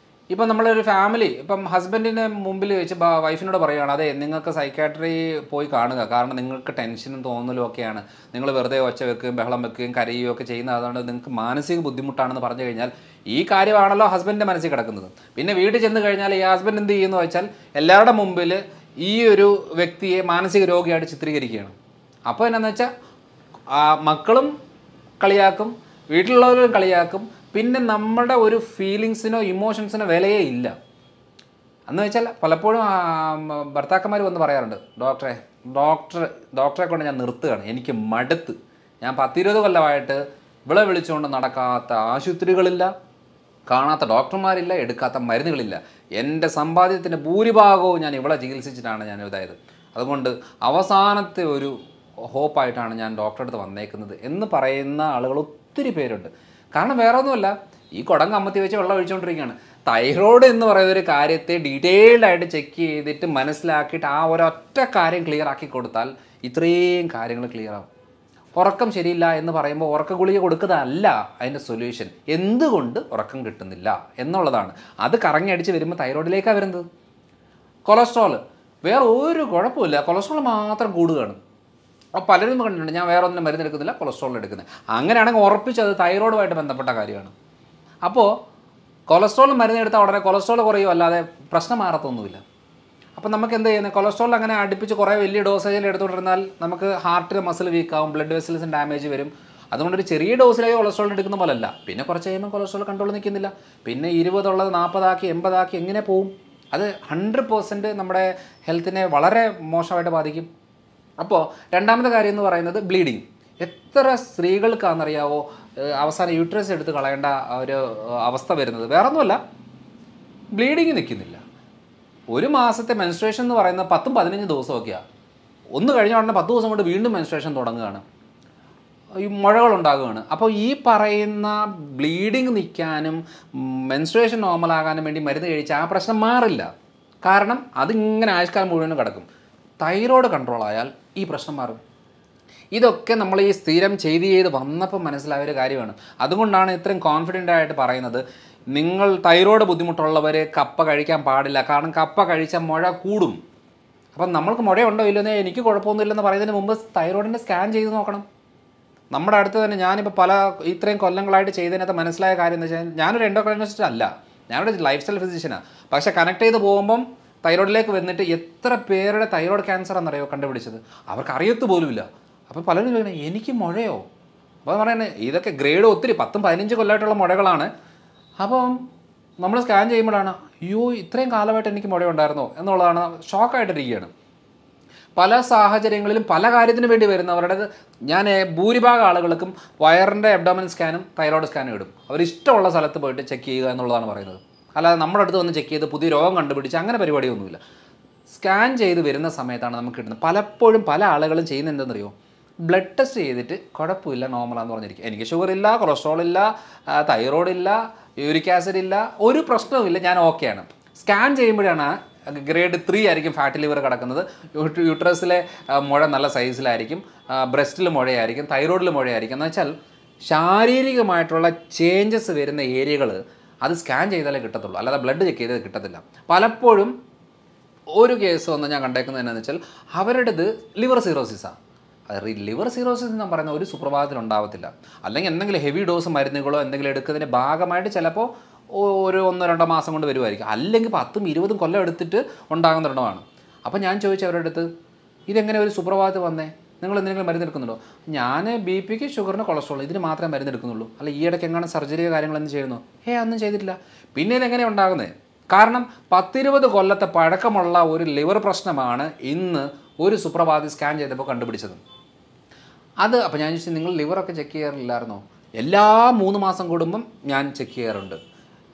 ഇപ്പം നമ്മളൊരു ഫാമിലി, ഇപ്പം ഹസ്ബൻഡിൻ്റെ മുമ്പിൽ വെച്ച് വൈഫിനോട് പറയുകയാണ്, അതെ നിങ്ങൾക്ക് സൈക്കാട്രി പോയി കാണുക, കാരണം നിങ്ങൾക്ക് ടെൻഷനും തോന്നലും ഒക്കെയാണ്, നിങ്ങൾ വെറുതെ ഒച്ച വെക്കുകയും ബഹളം വെക്കുകയും കരയുകയും ഒക്കെ ചെയ്യുന്നത്, അതുകൊണ്ട് നിങ്ങൾക്ക് മാനസിക ബുദ്ധിമുട്ടാണെന്ന് പറഞ്ഞു കഴിഞ്ഞാൽ ഈ കാര്യമാണല്ലോ ഹസ്ബൻഡിൻ്റെ മനസ്സിൽ കിടക്കുന്നത്. പിന്നെ വീട്ടിൽ ചെന്ന് കഴിഞ്ഞാൽ ഈ ഹസ്ബൻഡ് എന്ത് ചെയ്യുന്നു വെച്ചാൽ, എല്ലാവരുടെ മുമ്പിൽ ഈ ഒരു വ്യക്തിയെ മാനസിക രോഗിയായിട്ട് ചിത്രീകരിക്കുകയാണ്. അപ്പോൾ എന്നാന്ന് വെച്ചാൽ മക്കളും കളിയാക്കും, വീട്ടിലുള്ളവരും കളിയാക്കും, പിന്നെ നമ്മുടെ ഒരു ഫീലിങ്സിനോ ഇമോഷൻസിനോ വിലയേ ഇല്ല. എന്ന് വെച്ചാൽ പലപ്പോഴും ഭർത്താക്കന്മാർ വന്ന് പറയാറുണ്ട്, ഡോക്ടറെ കൊണ്ട് ഞാൻ നിർത്തുകയാണ്, എനിക്ക് മടുത്ത്, ഞാൻ 10-20 കൊല്ലമായിട്ട് ഇവളെ വിളിച്ചുകൊണ്ട് നടക്കാത്ത ആശുപത്രികളില്ല, കാണാത്ത ഡോക്ടർമാരില്ല, എടുക്കാത്ത മരുന്നുകളില്ല, എൻ്റെ സമ്പാദ്യത്തിൻ്റെ ഭൂരിഭാഗവും ഞാൻ ഇവളെ ചികിത്സിച്ചിട്ടാണ് ഞാൻ ഇതായത്, അതുകൊണ്ട് അവസാനത്തെ ഒരു ഹോപ്പായിട്ടാണ് ഞാൻ ഡോക്ടറെ അടുത്ത് വന്നേക്കുന്നത് എന്ന് പറയുന്ന ആളുകൾ ഒത്തിരി പേരുണ്ട്. കാരണം വേറെ ഒന്നുമല്ല, ഈ കുടം കമ്മത്തി വെച്ച് വെള്ളം ഒഴിച്ചുകൊണ്ടിരിക്കുകയാണ്. തൈറോയ്ഡ് എന്ന് പറയുന്ന ഒരു കാര്യത്തെ ഡീറ്റെയിൽഡ് ആയിട്ട് ചെക്ക് ചെയ്തിട്ട് മനസ്സിലാക്കിയിട്ട് ആ ഒരൊറ്റ കാര്യം ക്ലിയർ ആക്കി കൊടുത്താൽ ഇത്രയും കാര്യങ്ങൾ ക്ലിയർ ആവും. ഉറക്കം ശരിയില്ല എന്ന് പറയുമ്പോൾ ഉറക്ക ഗുളിക കൊടുക്കുന്നതല്ല അതിൻ്റെ സൊല്യൂഷൻ, എന്തുകൊണ്ട് ഉറക്കം കിട്ടുന്നില്ല എന്നുള്ളതാണ്. അത് കറങ്ങി അടിച്ച് വരുമ്പോൾ തൈറോയ്ഡിലേക്കാണ് വരുന്നത്. കൊളസ്ട്രോൾ വേറെ ഒരു കുഴപ്പമില്ല, കൊളസ്ട്രോൾ മാത്രം കൂടുകയാണ്. അപ്പോൾ പലരും കണ്ടിട്ടുണ്ട്, ഞാൻ വേറെ ഒന്നും മരുന്നെടുക്കുന്നില്ല, കൊളസ്ട്രോൾ എടുക്കുന്നത്. അങ്ങനെയാണെങ്കിൽ ഉറപ്പിച്ചത് തൈറോയ്ഡുമായിട്ട് ബന്ധപ്പെട്ട കാര്യമാണ്. അപ്പോൾ കൊളസ്ട്രോൾ മരുന്നെടുത്താൽ ഉടനെ കൊളസ്ട്രോൾ കുറയും, അല്ലാതെ പ്രശ്നം മാറത്തൊന്നുമില്ല. അപ്പോൾ നമുക്ക് എന്ത് ചെയ്യുന്നത്, കൊളസ്ട്രോൾ അങ്ങനെ അടുപ്പിച്ച് കുറേ വലിയ ഡോസേജിൽ എടുത്തുകൊണ്ടിരുന്നാൽ നമുക്ക് ഹാർട്ടിൽ മസിൽ വീക്കാവും, ബ്ലഡ് വെസൽസിന് ഡാമേജ് വരും. അതുകൊണ്ടൊരു ചെറിയ ഡോസിലായി കൊളസ്ട്രോൾ എടുക്കുന്ന പോലല്ല. പിന്നെ കുറച്ച് കഴിയുമ്പോൾ കൊളസ്ട്രോൾ കൺട്രോൾ നിൽക്കുന്നില്ല, പിന്നെ 20 ഉള്ളത് 40 ആക്കി 80 ആക്കി എങ്ങനെ പോവും? അത് 100% നമ്മുടെ ഹെൽത്തിനെ വളരെ മോശമായിട്ട് ബാധിക്കും. അപ്പോൾ രണ്ടാമത്തെ കാര്യം എന്ന് പറയുന്നത് ബ്ലീഡിങ്. എത്ര സ്ത്രീകൾക്കാണെന്നറിയാവോ അവസാനം യൂട്രസ് എടുത്ത് കളയേണ്ട ഒരു അവസ്ഥ വരുന്നത്? വേറെ ഒന്നുമല്ല, ബ്ലീഡിങ് നിൽക്കുന്നില്ല. ഒരു മാസത്തെ മെൻസ്ട്രേഷൻ എന്ന് പറയുന്നത് 10-15 ദിവസമൊക്കെയാണ്. ഒന്ന് കഴിഞ്ഞ ഉടനെ 10 ദിവസം കൊണ്ട് വീണ്ടും മെൻസ്ട്രേഷൻ തുടങ്ങുകയാണ്, ഈ മുഴകളുണ്ടാകുകയാണ്. അപ്പോൾ ഈ പറയുന്ന ബ്ലീഡിങ് നിൽക്കാനും മെൻസ്ട്രേഷൻ നോർമലാകാനും വേണ്ടി മരുന്ന് കഴിച്ചാൽ ആ പ്രശ്നം മാറില്ല. കാരണം അതിങ്ങനെ ആയുഷ്കാലം മുഴുവനും കിടക്കും. തൈറോയ്ഡ് കൺട്രോൾ ആയാൽ ഈ പ്രശ്നം മാറും. ഇതൊക്കെ നമ്മൾ ഈ സ്ഥിരം ചെയ്ത് വന്നപ്പോൾ മനസ്സിലായ ഒരു കാര്യമാണ്. അതുകൊണ്ടാണ് ഇത്രയും കോൺഫിഡൻ്റ് ആയിട്ട് പറയുന്നത്, നിങ്ങൾ തൈറോയ്ഡ് ബുദ്ധിമുട്ടുള്ളവർ കപ്പ കഴിക്കാൻ പാടില്ല. കാരണം കപ്പ കഴിച്ചാൽ മുഴ കൂടും. അപ്പം നമ്മൾക്ക് മുഴയുണ്ടോ ഇല്ലെന്നേ എനിക്ക് കുഴപ്പമൊന്നുമില്ലെന്ന് പറയുന്നതിന് മുമ്പ് തൈറോയിഡിൻ്റെ സ്കാൻ ചെയ്ത് നോക്കണം. നമ്മുടെ അടുത്ത് തന്നെ ഞാനിപ്പോൾ ഇത്രയും കൊല്ലങ്ങളായിട്ട് ചെയ്തതിനകത്ത് മനസ്സിലായ കാര്യം എന്ന് വെച്ചാൽ, ഞാനൊരു എൻഡോക്രൈനോളജിസ്റ്റ് അല്ല, ഞാനൊരു ലൈഫ് സ്റ്റൈൽ ഫിസിഷ്യനാണ്. പക്ഷേ കണക്ട് ചെയ്ത് പോകുമ്പം തൈറോയിഡിലേക്ക് വന്നിട്ട് എത്ര പേരുടെ തൈറോയ്ഡ് ക്യാൻസർ എന്നറിയോ കണ്ടുപിടിച്ചത്, അവർക്ക് അറിയത്ത് പോലുമില്ല. അപ്പോൾ പലരും ചോദിക്കണം എനിക്ക് മുഴയോ, അപ്പോൾ പറയുന്നത് ഇതൊക്കെ ഗ്രേഡ് ഒത്തിരി 10-15 കൊല്ലമായിട്ടുള്ള മുഴകളാണ്. അപ്പം നമ്മൾ സ്കാൻ ചെയ്യുമ്പോഴാണ് അയ്യോ ഇത്രയും കാലമായിട്ട് എനിക്ക് മുഴയുണ്ടായിരുന്നോ എന്നുള്ളതാണ്, ഷോക്കായിട്ടിരിക്കുകയാണ്. പല സാഹചര്യങ്ങളിലും പല കാര്യത്തിന് വേണ്ടി വരുന്നവരുടെ ഞാൻ ഭൂരിഭാഗം ആളുകൾക്കും വയറിൻ്റെ അബ്ഡോമിനൽ സ്കാനും തൈറോയ്ഡ് സ്കാനും ഇടും. അവരിഷ്ടമുള്ള സ്ഥലത്ത് പോയിട്ട് ചെക്ക് ചെയ്യുക എന്നുള്ളതാണ് പറയുന്നത്. അല്ലാതെ നമ്മുടെ അടുത്ത് വന്ന് ചെക്ക് ചെയ്ത് പുതിയ രോഗം കണ്ടുപിടിച്ച് അങ്ങനെ പരിപാടിയൊന്നുമില്ല. സ്കാൻ ചെയ്ത് വരുന്ന സമയത്താണ് നമുക്ക് കിട്ടുന്നത്. പലപ്പോഴും പല ആളുകളും ചെയ്യുന്നത് എന്തെന്നറിയോ, ബ്ലഡ് ടെസ്റ്റ് ചെയ്തിട്ട് കുഴപ്പമില്ല നോർമലാന്ന് പറഞ്ഞിരിക്കും, എനിക്ക് ഷുഗർ ഇല്ല, കൊളസ്ട്രോൾ ഇല്ല, തൈറോയ്ഡ് ഇല്ല, യൂറിക് ആസിഡ് ഇല്ല, ഒരു പ്രശ്നവുമില്ല, ഞാൻ ഓക്കെയാണ്. സ്കാൻ ചെയ്യുമ്പോഴാണ് ഗ്രേഡ് 3 ആയിരിക്കും ഫാറ്റി ലിവർ കിടക്കുന്നത്, യൂട്രസിലെ മുഴ നല്ല സൈസിലായിരിക്കും, ബ്രസ്റ്റിൽ മുഴയായിരിക്കും, തൈറോയ്ഡിൽ മുഴയായിരിക്കും. എന്ന് വെച്ചാൽ ശാരീരികമായിട്ടുള്ള ചേഞ്ചസ് വരുന്ന ഏരിയകൾ അത് സ്കാൻ ചെയ്താലേ കിട്ടത്തുള്ളൂ, അല്ലാതെ ബ്ലഡ് ചെക്ക് ചെയ്താൽ കിട്ടത്തില്ല. പലപ്പോഴും ഒരു കേസ് വന്ന് ഞാൻ കണ്ടേക്കുന്നത് എന്താണെന്ന് വെച്ചാൽ അവരുടേത് ലിവർ സിറോസിസാണ്. ലിവർ സിറോസിസ് എന്ന് പറയുന്ന ഒരു സുപ്രഭാതത്തിൽ ഉണ്ടാവത്തില്ല. അല്ലെങ്കിൽ എന്തെങ്കിലും ഹെവി ഡോസ് മരുന്നുകളോ എന്തെങ്കിലും എടുക്കുന്നതിൻ്റെ ഭാഗമായിട്ട് ചിലപ്പോൾ ഒരു 1-2 മാസം കൊണ്ട് വരുമായിരിക്കും. അല്ലെങ്കിൽ 10-20 കൊല്ലം എടുത്തിട്ട് ഉണ്ടാകുന്ന ഒരെണ്ണമാണ്. അപ്പോൾ ഞാൻ ചോദിച്ചു അവരുടെ അടുത്ത്, ഇതെങ്ങനെ ഒരു സുപ്രഭാതത്തിൽ വന്നേ, നിങ്ങൾ എന്തെങ്കിലും മരുന്നെടുക്കുന്നുണ്ടോ? ഞാൻ BP-ക്ക്, ഷുഗറിന്, കൊളസ്ട്രോൾ ഇതിന് മാത്രമേ മരുന്നെടുക്കുന്നുള്ളൂ. അല്ല ഈ ഇടയ്ക്ക് എങ്ങനെ സർജറിയോ കാര്യങ്ങളൊന്നും ചെയ്യുന്നു? ഒന്നും ചെയ്തിട്ടില്ല. പിന്നെ ഇതെങ്ങനെ ഉണ്ടാകുന്നത്? കാരണം 10-20 കൊല്ലത്തെ പഴക്കമുള്ള ഒരു ലിവർ പ്രശ്നമാണ് ഇന്ന് ഒരു സുപ്രഭാതത്തിൽ സ്കാൻ ചെയ്തപ്പോൾ കണ്ടുപിടിച്ചത്. അപ്പോൾ ഞാൻ ചോദിച്ചു നിങ്ങൾ ലിവറൊക്കെ ചെക്ക് ചെയ്യാറില്ലായിരുന്നോ? എല്ലാ 3 മാസം കൂടുമ്പം ഞാൻ ചെക്ക് ചെയ്യാറുണ്ട്.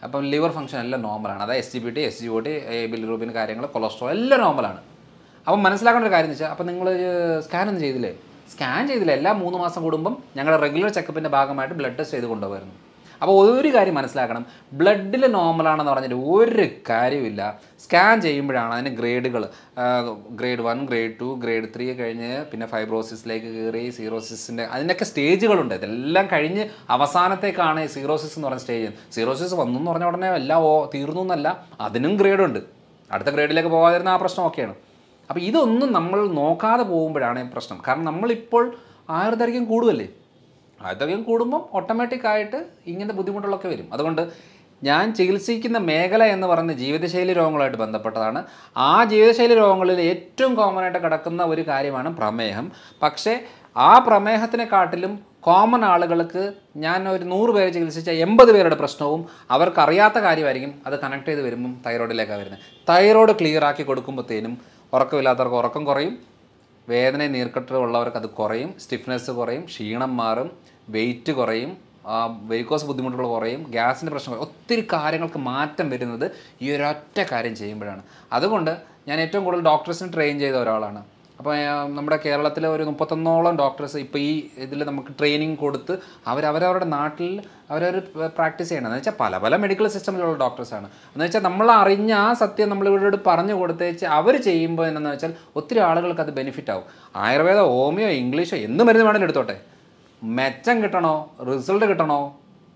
അപ്പം ലിവർ ഫംഗ്ഷൻ എല്ലാം നോർമലാണ്. അതായത് SGPT, SGOT, ബിലിറൂബിൻ കാര്യങ്ങൾ, കൊളസ്ട്രോൾ എല്ലാം നോർമലാണ്. അപ്പം മനസ്സിലാക്കേണ്ട ഒരു കാര്യം എന്ന് വെച്ചാൽ, അപ്പം നിങ്ങൾ സ്കാനൊന്നും ചെയ്തില്ലേ? സ്കാൻ ചെയ്തില്ല. എല്ലാ 3 മാസം കൂടുമ്പം ഞങ്ങളുടെ റെഗുലർ ചെക്കപ്പിൻ്റെ ഭാഗമായിട്ട് ബ്ലഡ് ടെസ്റ്റ് ചെയ്ത് കൊണ്ടുപോയിരുന്നു. അപ്പോൾ ഒരു കാര്യം മനസ്സിലാക്കണം, ബ്ലഡിൽ നോർമലാണെന്ന് പറഞ്ഞിട്ട് ഒരു കാര്യമില്ല. സ്കാൻ ചെയ്യുമ്പോഴാണ് അതിന് ഗ്രേഡുകൾ, ഗ്രേഡ് 1, ഗ്രേഡ് 2, ഗ്രേഡ് 3 കഴിഞ്ഞ് പിന്നെ ഫൈബ്രോസിസിലേക്ക് കയറി, സീറോസിസിൻ്റെ അതിൻ്റെയൊക്കെ സ്റ്റേജുകളുണ്ട്. ഇതെല്ലാം കഴിഞ്ഞ് അവസാനത്തേക്കാണ് സീറോസിസ് എന്ന് പറയുന്ന സ്റ്റേജ്. സീറോസിസ് വന്നു എന്ന് പറഞ്ഞ ഉടനെ എല്ലാം തീർന്നു എന്നല്ല, അതിനും ഗ്രേഡുണ്ട്. അടുത്ത ഗ്രേഡിലേക്ക് പോകാതിരുന്ന ആ പ്രശ്നം ഒക്കെയാണ്. അപ്പോൾ ഇതൊന്നും നമ്മൾ നോക്കാതെ പോകുമ്പോഴാണ് പ്രശ്നം. കാരണം നമ്മളിപ്പോൾ ആയുർദൈർഘ്യം കൂടുമല്ലേ, ആയുർദൈർഘ്യം കൂടുമ്പം ഓട്ടോമാറ്റിക്കായിട്ട് ഇങ്ങനത്തെ ബുദ്ധിമുട്ടുകളൊക്കെ വരും. അതുകൊണ്ട് ഞാൻ ചികിത്സിക്കുന്ന മേഖല എന്ന് പറയുന്നത് ജീവിതശൈലി രോഗങ്ങളുമായിട്ട് ബന്ധപ്പെട്ടതാണ്. ആ ജീവിതശൈലി രോഗങ്ങളിൽ ഏറ്റവും കോമൺ ആയിട്ട് കിടക്കുന്ന ഒരു കാര്യമാണ് പ്രമേഹം. പക്ഷേ ആ പ്രമേഹത്തിനെക്കാട്ടിലും കോമൺ ആളുകൾക്ക് ഞാൻ ഒരു 100 പേരെ ചികിത്സിച്ച 80 പേരുടെ പ്രശ്നവും അവർക്കറിയാത്ത കാര്യമായിരിക്കും. അത് കണക്ട് ചെയ്ത് വരുമ്പം തൈറോയ്ഡിലേക്കാണ് വരുന്നത്. തൈറോയ്ഡ് ക്ലിയർ ആക്കി കൊടുക്കുമ്പോഴത്തേനും ഉറക്കമില്ലാത്തവർക്ക് ഉറക്കം കുറയും, വേദന നീർക്കെട്ട് ഉള്ളവർക്ക് അത് കുറയും, സ്റ്റിഫ്നെസ് കുറയും, ക്ഷീണം മാറും, വെയിറ്റ് കുറയും, വെരിക്കോസ് ബുദ്ധിമുട്ടുകൾ കുറയും, ഗ്യാസിൻ്റെ പ്രശ്നം, ഒത്തിരി കാര്യങ്ങൾക്ക് മാറ്റം വരുന്നത് ഈ ഒരൊറ്റ കാര്യം ചെയ്യുമ്പോഴാണ്. അതുകൊണ്ട് ഞാൻ ഏറ്റവും കൂടുതൽ ഡോക്ടേഴ്സിന് ട്രെയിൻ ചെയ്ത ഒരാളാണ്. അപ്പോൾ നമ്മുടെ കേരളത്തിലെ ഒരു 31ഓളം ഡോക്ടേഴ്സ് ഇപ്പോൾ ഈ ഇതിൽ നമുക്ക് ട്രെയിനിങ് കൊടുത്ത് അവരവരുടെ നാട്ടിൽ അവരവർ പ്രാക്ടീസ് ചെയ്യണം. എന്ന് വെച്ചാൽ പല മെഡിക്കൽ സിസ്റ്റമിലുള്ള ഡോക്ടേഴ്സാണ്. എന്ന് വെച്ചാൽ നമ്മൾ അറിഞ്ഞ ആ സത്യം നമ്മളിവരോട് പറഞ്ഞു കൊടുത്തേച്ച് അവർ ചെയ്യുമ്പോൾ എന്താണെന്ന് വെച്ചാൽ ഒത്തിരി ആളുകൾക്ക് അത് ബെനിഫിറ്റ് ആവും. ആയുർവേദ, ഹോമിയോ, ഇംഗ്ലീഷോ എന്ത് മരുന്ന് വേണമെങ്കിലും എടുത്തോട്ടെ, മെച്ചം കിട്ടണോ, റിസൾട്ട് കിട്ടണോ,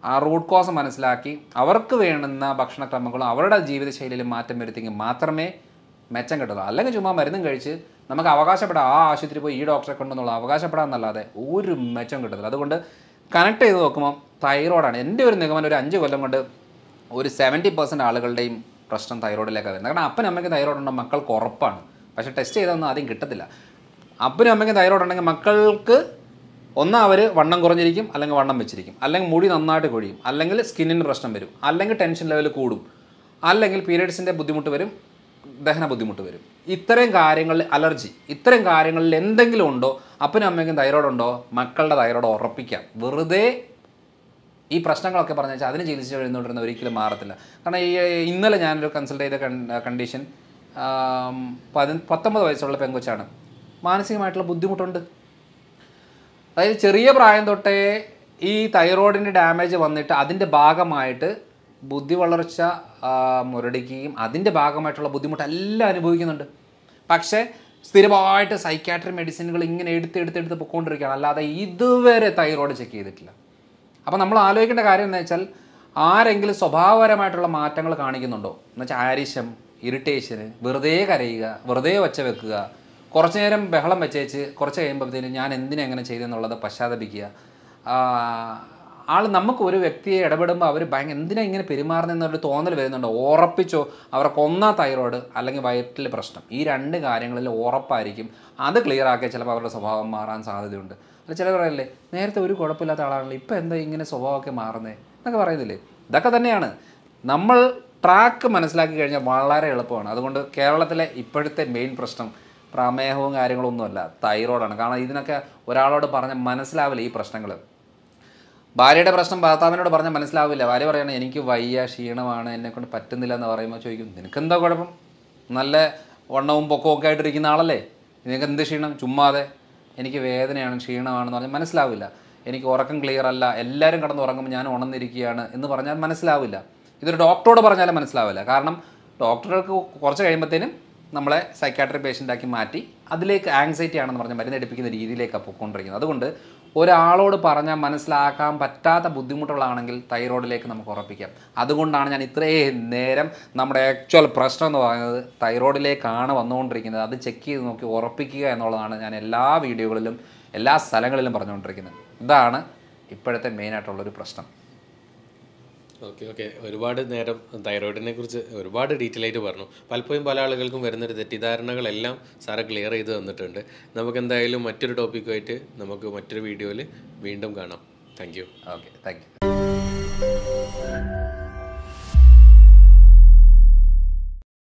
ആ റൂട്ട് കോസ് മനസ്സിലാക്കി അവർക്ക് വേണ്ടുന്ന ഭക്ഷണക്രമങ്ങളും അവരുടെ ജീവിതശൈലിയിൽ മാറ്റം വരുത്തിയെങ്കിൽ മാത്രമേ മെച്ചം കിട്ടുള്ളൂ. അല്ലെങ്കിൽ ചുമ്മാ മരുന്നും കഴിച്ച് നമുക്ക് അവകാശപ്പെടാം, ആ ആശുപത്രി പോയി ഈ ഡോക്ടറെ കൊണ്ടെന്നുള്ള അവകാശപ്പെടാമെന്നല്ലാതെ ഒരു മെച്ചം കിട്ടത്തില്ല. അതുകൊണ്ട് കണക്ട് ചെയ്ത് നോക്കുമ്പോൾ തൈറോയ്ഡാണ് എൻ്റെ ഒരു നിഗമനം. ഒരു 5 കൊല്ലം കൊണ്ട് ഒരു 70% ആളുകളുടെയും പ്രശ്നം തൈറോയ്ഡിലേക്കാണ് വരുന്നത്. കാരണം അപ്പനും അമ്മയ്ക്ക് തൈറോയ്ഡ് ഉണ്ടോ മക്കൾക്ക് ഉറപ്പാണ്, പക്ഷേ ടെസ്റ്റ് ചെയ്തൊന്നും ആദ്യം കിട്ടത്തില്ല. അപ്പനും അമ്മയ്ക്കും തൈറോയ്ഡ് ഉണ്ടെങ്കിൽ മക്കൾക്ക് അവർ വണ്ണം കുറഞ്ഞിരിക്കും, അല്ലെങ്കിൽ വണ്ണം വെച്ചിരിക്കും, അല്ലെങ്കിൽ മുടി നന്നായിട്ട് കൊഴിയും, അല്ലെങ്കിൽ സ്കിന്നിന് പ്രശ്നം വരും, അല്ലെങ്കിൽ ടെൻഷൻ ലെവൽ കൂടും, അല്ലെങ്കിൽ പീരിയഡ്സിൻ്റെ ബുദ്ധിമുട്ട് വരും, ദഹന ബുദ്ധിമുട്ട് വരും. ഇത്രയും കാര്യങ്ങളിൽ അലർജി, ഇത്രയും കാര്യങ്ങളിൽ എന്തെങ്കിലും ഉണ്ടോ, അപ്പനും അമ്മയ്ക്കും തൈറോയ്ഡ് ഉണ്ടോ, മക്കളുടെ തൈറോയ്ഡ് ഉറപ്പിക്കാം. വെറുതെ ഈ പ്രശ്നങ്ങളൊക്കെ പറഞ്ഞു വെച്ചാൽ അതിന് ചികിത്സിച്ച് എഴുന്നോണ്ടിരുന്ന ഒരിക്കലും മാറത്തില്ല. കാരണം ഇന്നലെ ഞാനൊരു കൺസൾട്ട് ചെയ്ത കണ്ടീഷൻ 19 വയസ്സുള്ള പെങ്കൊച്ചാണ്, മാനസികമായിട്ടുള്ള ബുദ്ധിമുട്ടുണ്ട്. അതായത് ചെറിയ പ്രായം തൊട്ടേ ഈ തൈറോയിഡിൻ്റെ ഡാമേജ് വന്നിട്ട് അതിൻ്റെ ഭാഗമായിട്ട് ബുദ്ധി വളർച്ച മുരടിക്കുകയും അതിൻ്റെ ഭാഗമായിട്ടുള്ള ബുദ്ധിമുട്ടെല്ലാം അനുഭവിക്കുന്നുണ്ട്. പക്ഷേ സ്ഥിരമായിട്ട് സൈക്യാട്രി മെഡിസിനുകൾ ഇങ്ങനെ എടുത്ത് പൊയ്ക്കൊണ്ടിരിക്കുകയാണ്, അല്ലാതെ ഇതുവരെ തൈറോയ്ഡ് ചെക്ക് ചെയ്തിട്ടില്ല. അപ്പോൾ നമ്മൾ ആലോചിക്കേണ്ട കാര്യം എന്ന് വെച്ചാൽ ആരെങ്കിലും സ്വഭാവപരമായിട്ടുള്ള മാറ്റങ്ങൾ കാണിക്കുന്നുണ്ടോ എന്ന് വെച്ചാൽ ആരിശം, ഇറിറ്റേഷന്, വെറുതെ കരയുക, വെറുതെ ഒച്ച വെക്കുക, കുറച്ച് നേരം ബഹളം വെച്ചേച്ച് കുറച്ച് കഴിയുമ്പോഴത്തേനും ഞാൻ എന്തിനാ എങ്ങനെ ചെയ്തെന്നുള്ളത് പശ്ചാത്തപിക്കുക. നമുക്ക് ഒരു വ്യക്തിയെ ഇടപെടുമ്പോൾ അവർ എന്തിനാ ഇങ്ങനെ പെരുമാറുന്നതെന്നൊരു തോന്നൽ വരുന്നുണ്ടോ? ഉറപ്പിച്ചോ അവർക്കൊന്നാ തൈറോയ്ഡ് അല്ലെങ്കിൽ വയറ്റിൽ പ്രശ്നം, ഈ 2 കാര്യങ്ങളിൽ ഉറപ്പായിരിക്കും. അത് ക്ലിയർ ആക്കിയാൽ ചിലപ്പോൾ അവരുടെ സ്വഭാവം മാറാൻ സാധ്യതയുണ്ട്. അല്ല ചിലർ പറയല്ലേ നേരത്തെ ഒരു കുഴപ്പമില്ലാത്ത ആളാണല്ലോ ഇപ്പം എന്താ ഇങ്ങനെ സ്വഭാവമൊക്കെ മാറുന്നത് എന്നൊക്കെ പറയുന്നില്ലേ? ഇതൊക്കെ തന്നെയാണ്. നമ്മൾ ട്രാക്ക് മനസ്സിലാക്കി കഴിഞ്ഞാൽ വളരെ എളുപ്പമാണ്. അതുകൊണ്ട് കേരളത്തിലെ ഇപ്പോഴത്തെ മെയിൻ പ്രശ്നം പ്രമേഹവും കാര്യങ്ങളൊന്നുമല്ല, തൈറോയ്ഡാണ്. കാരണം ഇതിനൊക്കെ ഒരാളോട് പറഞ്ഞാൽ മനസ്സിലാവില്ല ഈ പ്രശ്നങ്ങൾ. ഭാര്യയുടെ പ്രശ്നം ഭർത്താവിനോട് പറഞ്ഞാൽ മനസ്സിലാവില്ല. ഭാര്യ പറയുകയാണ് എനിക്ക് വയ്യ, ക്ഷീണമാണ്, എന്നെക്കൊണ്ട് പറ്റുന്നില്ല എന്ന് പറയുമ്പോൾ ചോദിക്കും നിനക്കെന്താ കുഴപ്പം, നല്ല വണ്ണവും പൊക്കവും ഒക്കെ ആയിട്ടിരിക്കുന്ന ആളല്ലേ, നിനക്ക് എന്ത് ക്ഷീണം, ചുമ്മാതെ എനിക്ക് വേദനയാണ് ക്ഷീണമാണെന്ന് പറഞ്ഞാൽ മനസ്സിലാവില്ല. എനിക്ക് ഉറക്കം ക്ലിയർ അല്ല, എല്ലാവരും കിടന്ന് ഉറങ്ങുമ്പോൾ ഞാൻ ഉണർന്നിരിക്കുകയാണ് എന്ന് പറഞ്ഞാൽ മനസ്സിലാവില്ല. ഇതൊരു ഡോക്ടറോട് പറഞ്ഞാലും മനസ്സിലാവില്ല. കാരണം ഡോക്ടർക്ക് കുറച്ച് കഴിയുമ്പോഴത്തേനും നമ്മളെ സൈക്കാട്രി പേഷ്യൻ്റാക്കി മാറ്റി അതിലേക്ക് ആങ്സൈറ്റി ആണെന്ന് പറഞ്ഞ് മരുന്നെടുപ്പിക്കുന്ന രീതിയിലേക്കാണ് പോയിക്കൊണ്ടിരിക്കുന്നത്. അതുകൊണ്ട് ഒരാളോട് പറഞ്ഞാൽ മനസ്സിലാക്കാൻ പറ്റാത്ത ബുദ്ധിമുട്ടുകളാണെങ്കിൽ തൈറോയിഡിലേക്ക് നമുക്ക് ഉറപ്പിക്കാം. അതുകൊണ്ടാണ് ഞാൻ ഇത്രയും നേരം നമ്മുടെ ആക്ച്വൽ പ്രശ്നം എന്ന് പറയുന്നത് തൈറോയിഡിലേക്കാണ് വന്നുകൊണ്ടിരിക്കുന്നത്. അത് ചെക്ക് ചെയ്ത് നോക്കി ഉറപ്പിക്കുക എന്നുള്ളതാണ് ഞാൻ എല്ലാ വീഡിയോകളിലും എല്ലാ സ്ഥലങ്ങളിലും പറഞ്ഞുകൊണ്ടിരിക്കുന്നത്. ഇതാണ് ഇപ്പോഴത്തെ മെയിനായിട്ടുള്ളൊരു പ്രശ്നം. ഓക്കെ ഒരുപാട് നേരം തൈറോയിഡിനെ കുറിച്ച് ഒരുപാട് ഡീറ്റെയിൽ ആയിട്ട് പറഞ്ഞു. പലപ്പോഴും പല ആളുകൾക്കും വരുന്നൊരു തെറ്റിദ്ധാരണകളെല്ലാം സാറ് ക്ലിയർ ചെയ്ത് തന്നിട്ടുണ്ട്. നമുക്ക് എന്തായാലും മറ്റൊരു ടോപ്പിക്കുമായിട്ട് നമുക്ക് മറ്റൊരു വീഡിയോയിൽ വീണ്ടും കാണാം. Thank you. Okay, thank you.